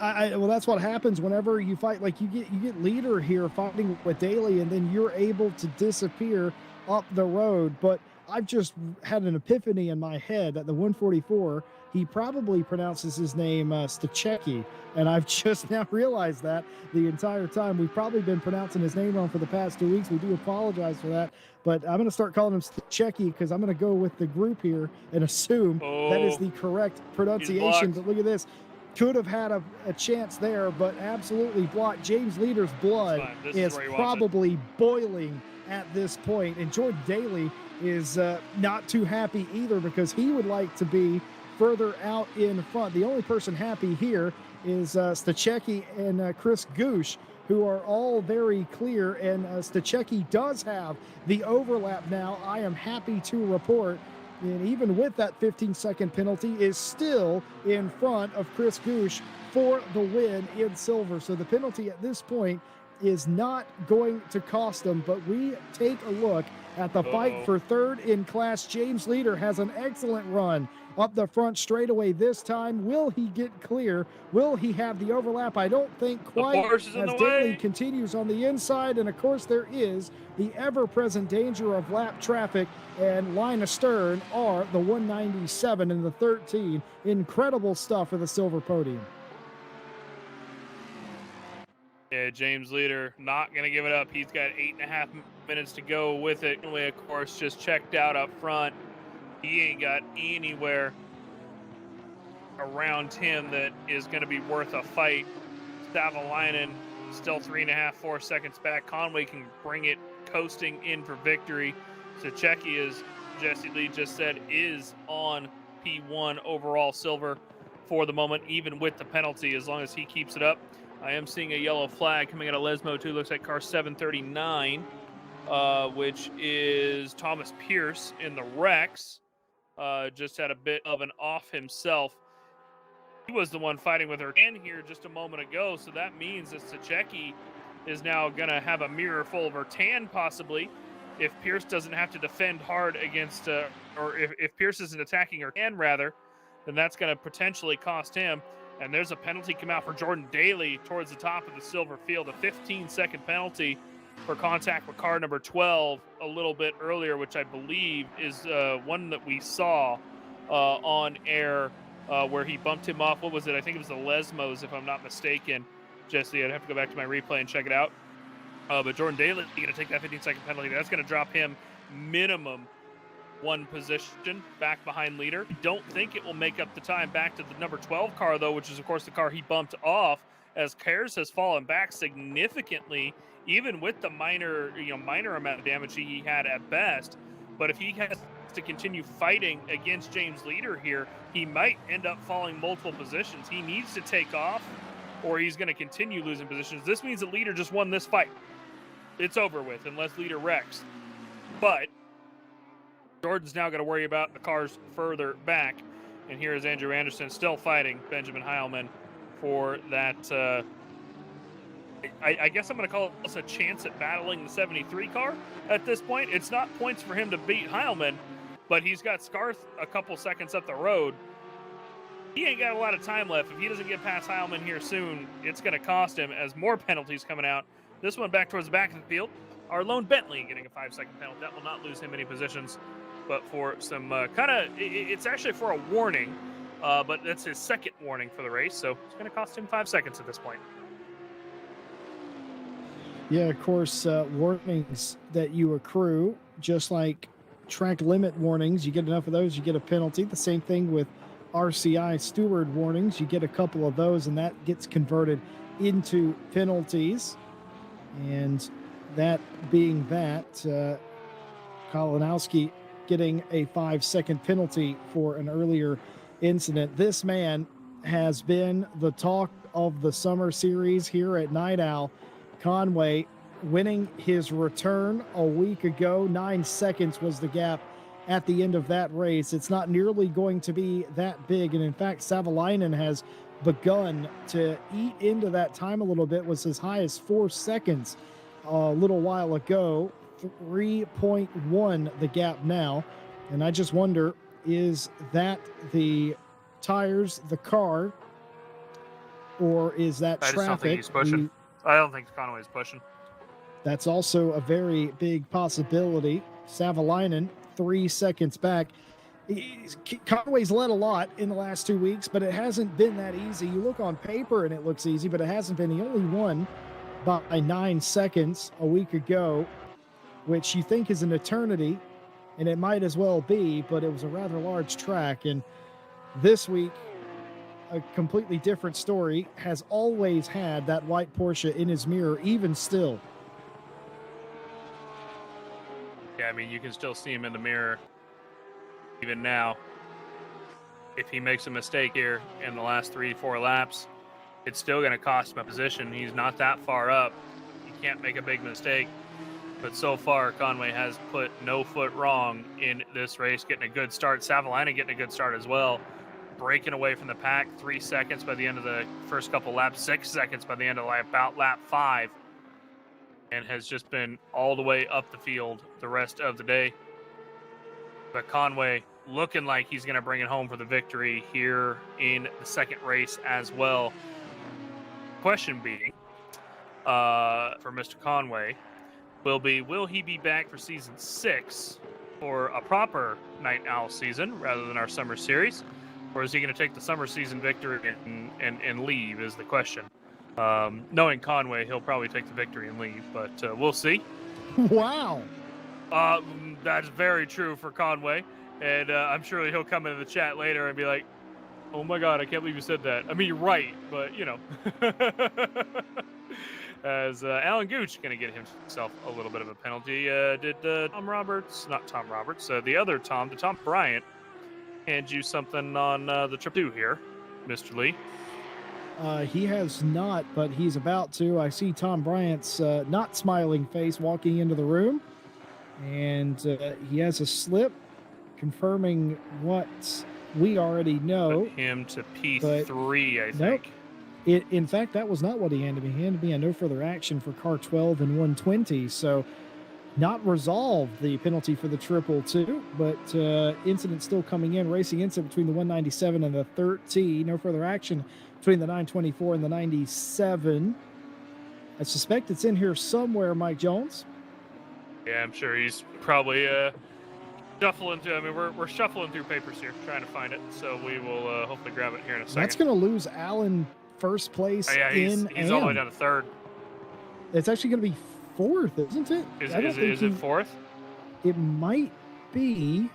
Well, that's what happens whenever you fight. Like you get Leader here fighting with Daly, and then you're able to disappear up the road. But I've just had an epiphany in my head that the 144, he probably pronounces his name Stachecki, and I've just now realized that the entire time. We've probably been pronouncing his name wrong for the past 2 weeks. We do apologize for that, but I'm going to start calling him Stachecki because I'm going to go with the group here and assume that is the correct pronunciation. But look at this. Could have had a chance there, but absolutely blocked. James Leader's blood is probably boiling at this point, and Jordan Daly is not too happy either because he would like to be further out in front. The only person happy here is Stachecki and Chris Gooch, who are all very clear, and Stachecki does have the overlap now. I am happy to report, and even with that 15-second penalty, is still in front of Chris Gooch for the win in silver. So the penalty at this point is not going to cost them, but we take a look at the fight for third in class. James Leader has an excellent run up the front straightaway this time. Will he get clear? Will he have the overlap? I don't think quite, as Daly continues on the inside. And of course there is the ever-present danger of lap traffic, and line astern are the 197 and the 13. Incredible stuff for the silver podium. Yeah, James Leader not going to give it up. He's got 8.5 minutes to go with it. Conway, of course, just checked out up front. He ain't got anywhere around him that is going to be worth a fight. Savalainen still 3.5, 4 seconds back. Conway can bring it coasting in for victory. Sachecki, as Jesse Lee just said, is on P1 overall silver for the moment, even with the penalty, as long as he keeps it up. I am seeing a yellow flag coming out of Lesmo, too. Looks like car 739, which is Thomas Pierce in the Rex. Just had a bit of an off himself. He was the one fighting with her in here just a moment ago, so that means that Sachecki is now going to have a mirror full of her tan, possibly, if Pierce doesn't have to defend hard against, or if Pierce isn't attacking her tan, rather, then that's going to potentially cost him. And there's a penalty come out for Jordan Daly towards the top of the silver field, a 15-second penalty for contact with car number 12 a little bit earlier, which I believe is one that we saw on air where he bumped him off. What was it? I think it was the Lesmos, if I'm not mistaken. Jesse, I'd have to go back to my replay and check it out. But Jordan Daly is going to take that 15-second penalty. That's going to drop him minimum one position back behind leader. I don't think it will make up the time back to the number 12 car, though, which is, of course, the car he bumped off, as Cares has fallen back significantly, even with the minor amount of damage he had at best. But if he has to continue fighting against James Leader here, he might end up falling multiple positions. He needs to take off, or he's going to continue losing positions. This means that Leader just won this fight. It's over with, unless Leader wrecks. But Jordan's now got to worry about the cars further back. And here is Andrew Anderson still fighting Benjamin Heilman for that. I guess I'm going to call this a chance at battling the 73 car at this point. It's not points for him to beat Heilman, but he's got Scarth a couple seconds up the road. He ain't got a lot of time left. If he doesn't get past Heilman here soon, it's going to cost him, as more penalties coming out. This one back towards the back of the field. Our lone Bentley getting a 5-second penalty. That will not lose him any positions, but for some it's actually for a warning, but that's his second warning for the race, so it's going to cost him 5 seconds at this point. Yeah, of course, warnings that you accrue, just like track limit warnings, you get enough of those, you get a penalty. The same thing with RCI steward warnings. You get a couple of those, and that gets converted into penalties. And that being that, Kolanowski getting a 5-second penalty for an earlier incident. This man has been the talk of the summer series here at Night Owl. Conway winning his return a week ago. 9 seconds was the gap at the end of that race. It's not nearly going to be that big. And in fact, Savalainen has begun to eat into that time a little bit. Was as high as 4 seconds a little while ago. 3.1 the gap now. And I just wonder, is that the tires, the car, or is that traffic? I just don't think he's pushing. I don't think Conway's pushing. That's also a very big possibility. Savalainen 3 seconds back. Conway's led a lot in the last 2 weeks, but it hasn't been that easy. You look on paper and it looks easy, but it hasn't been. He only won by 9 seconds a week ago, which you think is an eternity, and it might as well be, but it was a rather large track. And this week, a completely different story. Has always had that white Porsche in his mirror, even still. Yeah, I mean, you can still see him in the mirror even now. If he makes a mistake here in the last 3-4 laps, it's still going to cost him a position. He's not that far up. He can't make a big mistake. But so far, Conway has put no foot wrong in this race, getting a good start. Savalainen getting a good start as well. Breaking away from the pack, 3 seconds by the end of the first couple laps, 6 seconds by the end of about lap 5, and has just been all the way up the field the rest of the day. But Conway looking like he's going to bring it home for the victory here in the second race as well. Question being, for Mr. Conway, will he be back for season 6 for a proper Night Owl season rather than our summer series? Or is he going to take the summer season victory and leave is the question. Knowing Conway, he'll probably take the victory and leave, but we'll see. Wow. That's very true for Conway, and I'm sure he'll come into the chat later and be like, "Oh my God, I can't believe you said that." I mean, you're right, but you know, as Alan Gooch going to get himself a little bit of a penalty. Did Tom Roberts, not Tom Roberts, the other Tom, the Tom Bryant, hand you something on the trip to here, Mr. Lee? He has not, but he's about to. I see Tom Bryant's not smiling face walking into the room, and he has a slip confirming what we already know. Put him to P3, I think. Nope. In fact, that was not what he handed me. He handed me a no further action for car 12 and 120, so not resolved the penalty for the 222, but incident still coming in. Racing incident between the 197 and the 13. No further action between the 924 and the 97. I suspect it's in here somewhere, Mike Jones. Yeah, I'm sure he's probably shuffling through. I mean, we're shuffling through papers here, trying to find it. So we will hopefully grab it here in a second. That's going to lose Alan first place. Yeah, he's all the way down to third. It's actually going to be fourth, isn't it? Is it fourth? It might be.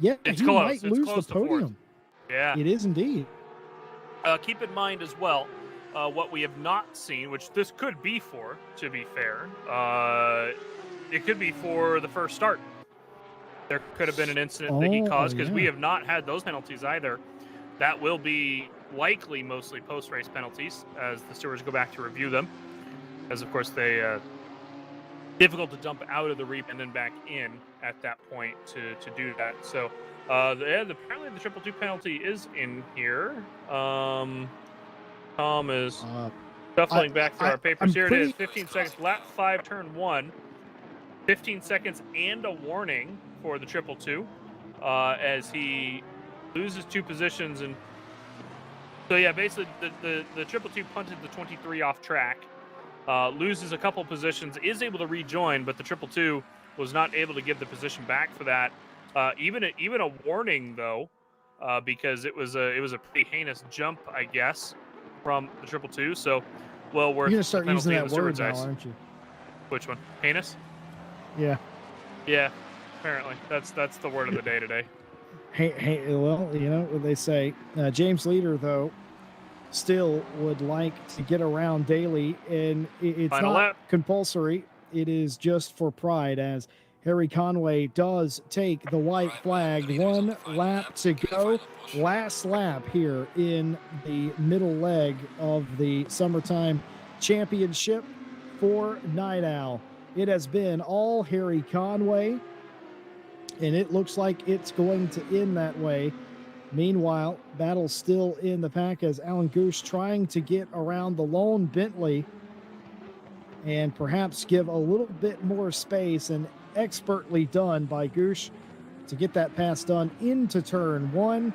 Yeah, it's he close. might lose the podium. Yeah, it is indeed. Keep in mind as well, what we have not seen, which this could be for, to be fair, it could be for the first start. There could have been an incident that he caused, because we have not had those penalties either. That will be likely mostly post-race penalties as the stewards go back to review them, as of course they difficult to dump out of the reap and then back in at that point to do that. So apparently the 222 penalty is in here. Tom is shuffling back through our papers. Here it is, 15 seconds, lap 5, turn 1. 15 seconds and a warning for the 222 as he loses 2 positions. And so yeah, basically the 222 punted the 23 off track, loses a couple positions, is able to rejoin, but the 222 was not able to give the position back for that. Even a warning though, because it was a pretty heinous jump, I guess, from the 222. So well worth. You're gonna start using that word now, eyes. aren't you? Which one? Heinous? Yeah. Yeah. Apparently, that's the word of the day today. Hey, well, you know what they say. James Leader, though, still would like to get around daily, and it's Final not lap. compulsory. It is just for pride, as Harry Conway does take the white flag. 1 lap to go. Last lap here in the middle leg of the summertime championship for Night Owl. It has been all Harry Conway, and it looks like it's going to end that way. Meanwhile, battle still in the pack as Alan Gooch trying to get around the lone Bentley and perhaps give a little bit more space, and expertly done by Gooch to get that pass done into turn 1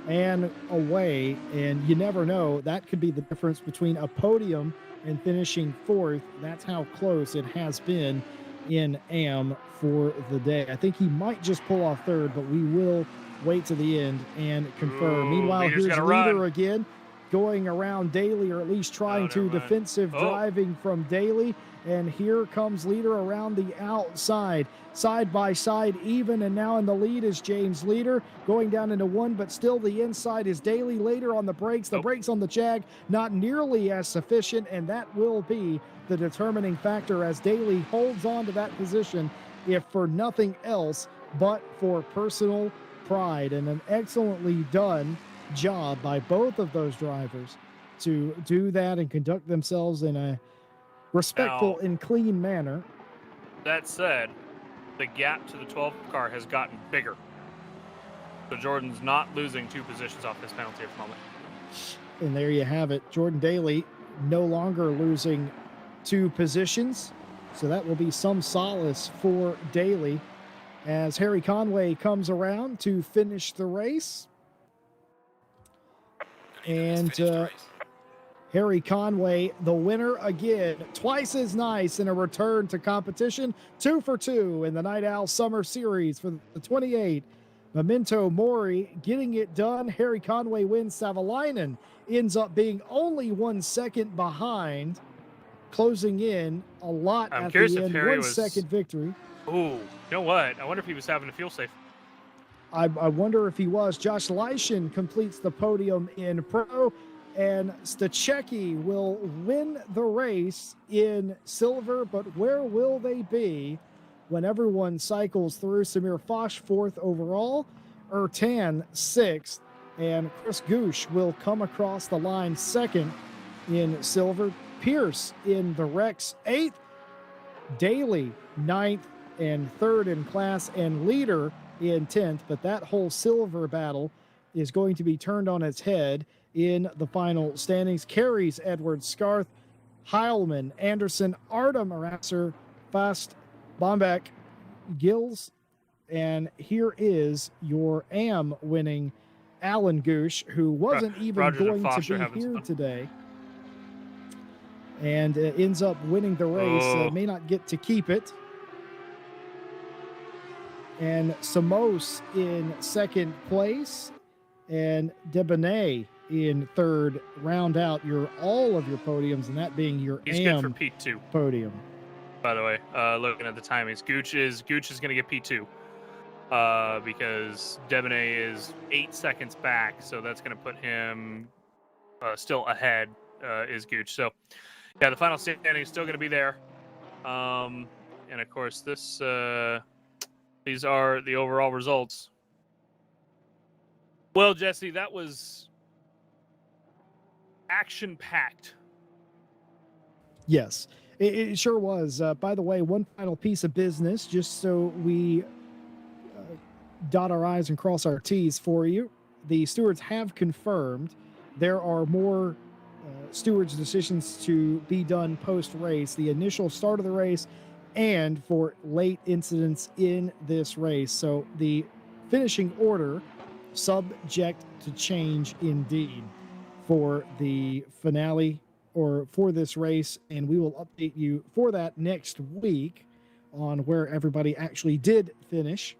and away. And you never know, that could be the difference between a podium and finishing 4th. That's how close it has been in AM for the day. I think he might just pull off 3rd, but we will wait to the end and confirm. Meanwhile, here's Leader again going around Daly, or at least trying to defensive driving from Daly. And here comes Leader around the outside, side by side even, and now in the lead is James Leader going down into 1, but still the inside is Daly. Later on the brakes, brakes on the Jag not nearly as sufficient, and that will be the determining factor as Daly holds on to that position, if for nothing else but for personal pride. And an excellently done job by both of those drivers to do that and conduct themselves in a respectful and clean manner. That said, the gap to the 12th car has gotten bigger. So Jordan's not losing 2 positions off this penalty at the moment. And there you have it. Jordan Daly no longer losing 2 positions. So that will be some solace for Daly as Harry Conway comes around to finish the race. And Harry Conway, the winner again, twice as nice in a return to competition. 2 for 2 in the Night Owl Summer Series for the 28 Memento Mori getting it done. Harry Conway wins. Savalainen ends up being only 1 second behind, closing in a lot I'm at curious the if end. Harry 1 was. second victory. Oh, you know what? I wonder if he was having to feel safe. I wonder if he was. Josh Leishin completes the podium in pro, and Stachecki will win the race in silver, but where will they be when everyone cycles through? Samir Foch, 4th overall, Ertan, 6th, and Chris Goosh will come across the line 2nd in silver. Pierce in the Rex, 8th, Daly, 9th, and 3rd in class, and leader in 10th, but that whole silver battle is going to be turned on its head in the final standings. Carries Edward Scarth, Heilman, Anderson, Artem Arasser, Fast, Bombeck, Gills, and here is your AM winning Alan Goosh, who wasn't even Rogers and going to Foster be having here some fun. today, and ends up winning the race. Oh. May not get to keep it. And Samos in 2nd place, and Debonet in 3rd. Round out all of your podiums, and that being your He's AM good for P2. podium. By the way, looking at the timings, Gooch is going to get P2 because Debonet is 8 seconds back, so that's going to put him still ahead. Is Gooch. So yeah, the final standing is still going to be there, and of course this. These are the overall results. Well, Jesse, that was action-packed. Yes, it sure was. By the way, one final piece of business, just so we dot our I's and cross our T's for you. The stewards have confirmed there are more stewards' decisions to be done post-race, the initial start of the race, and for late incidents in this race. So the finishing order subject to change indeed for the finale or for this race, and we will update you for that next week on where everybody actually did finish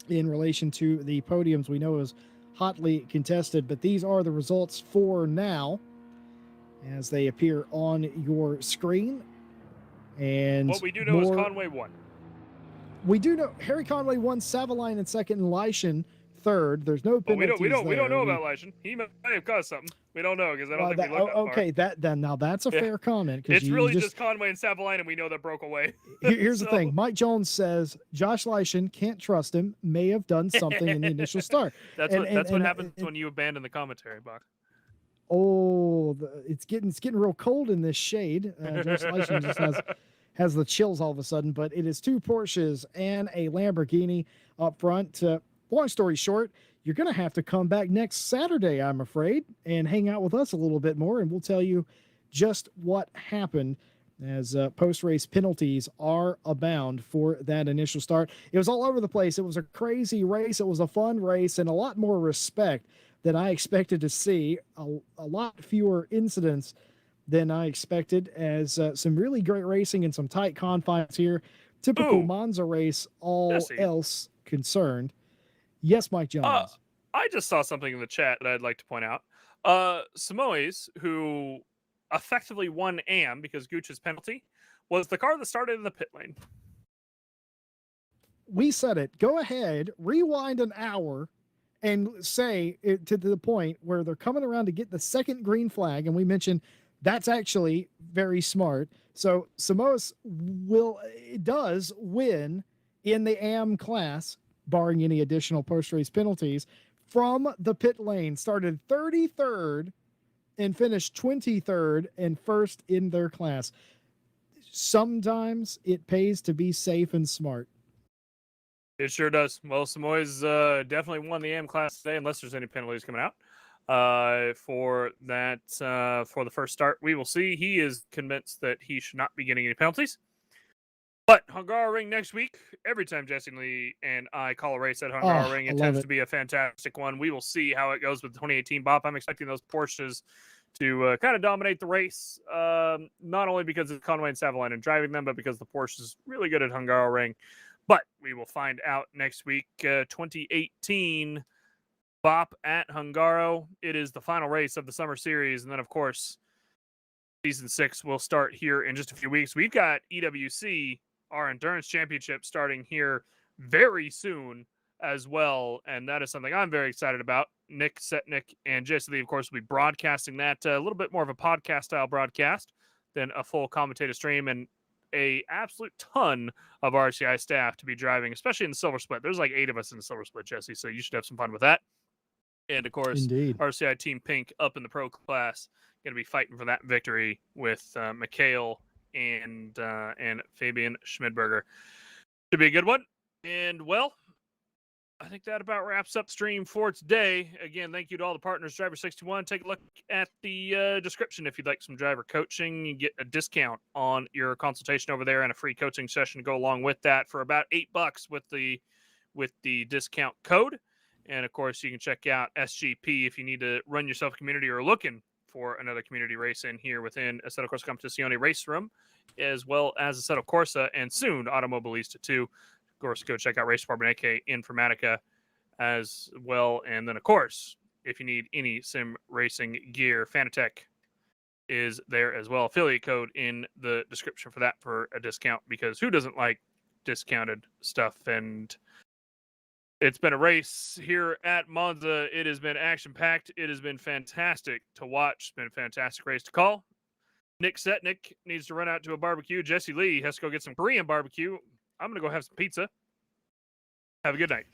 in relation to the podiums. We know it was hotly contested, but these are the results for now as they appear on your screen. And what we do know is Conway won. We do know Harry Conway won, Savalainen in 2nd, and Leishin 3rd. There's no penalties. We don't know about Leishin. He may have caused something. We don't know because I don't think we looked that far. Now that's a fair comment. It's really just Conway and Savalainen we know that broke away. Here's the thing. Mike Jones says Josh Leishin, can't trust him, may have done something in the initial start. That's what happens when you abandon the commentary box. Oh, it's getting real cold in this shade. Josh Leishin just has the chills all of a sudden, but it is 2 Porsches and a Lamborghini up front. Long story short, you're going to have to come back next Saturday, I'm afraid, and hang out with us a little bit more, and we'll tell you just what happened as post-race penalties are abound for that initial start. It was all over the place. It was a crazy race. It was a fun race, and a lot more respect than I expected to see. A lot fewer incidents than I expected, as some really great racing and some tight confines here. Typical Monza race, all else concerned. Yes, Mike Jones. I just saw something in the chat that I'd like to point out. Samoes, who effectively won AM because Gooch's penalty, was the car that started in the pit lane. We said it. Go ahead, rewind an hour, and say it to the point where they're coming around to get the second green flag, and we mentioned that's actually very smart. So Samos does win in the AM class, barring any additional post-race penalties, from the pit lane. Started 33rd and finished 23rd and first in their class. Sometimes it pays to be safe and smart. It sure does. Well, Samoy's definitely won the AM class today, unless there's any penalties coming out. For that, for the first start, we will see. He is convinced that he should not be getting any penalties. But Hungaroring next week, every time Jesse Lee and I call a race at Hungaroring, it tends to be a fantastic one. We will see how it goes with the 2018 BOP. I'm expecting those Porsches to kind of dominate the race, not only because it's Conway and Savalainen driving them, but because the Porsche is really good at Hungaroring. But we will find out next week. 2018 BOP at Hungaro. It is the final race of the summer series. And then, of course, season 6 will start here in just a few weeks. We've got EWC, our endurance championship, starting here very soon as well. And that is something I'm very excited about. Nick Setnick and Jesse Lee, of course, will be broadcasting that, a little bit more of a podcast style broadcast than a full commentator stream, and a absolute ton of RCI staff to be driving, especially in the silver split. There's like 8 of us in the silver split, Jesse, so you should have some fun with that. And of course, Indeed. RCI Team Pink up in the pro class, going to be fighting for that victory with Mikhail and Fabian Schmidberger. Should be a good one. And well, I think that about wraps up the stream for today. Again, thank you to all the partners, Driver61. Take a look at the description if you'd like some driver coaching. You get a discount on your consultation over there and a free coaching session to go along with that for about $8 with the discount code. And of course, you can check out SGP if you need to run yourself a community or are looking for another community race in here within Assetto Corsa Competizione Race Room, as well as Assetto Corsa and soon Automobilista 2. Of course, go check out Race Department AK Informatica as well. And then, of course, if you need any sim racing gear, Fanatec is there as well. Affiliate code in the description for that for a discount, because who doesn't like discounted stuff? And it's been a race here at Monza. It has been action-packed. It has been fantastic to watch. It's been a fantastic race to call. Nick Setnick needs to run out to a barbecue. Jesse Lee has to go get some Korean barbecue. I'm going to go have some pizza. Have a good night.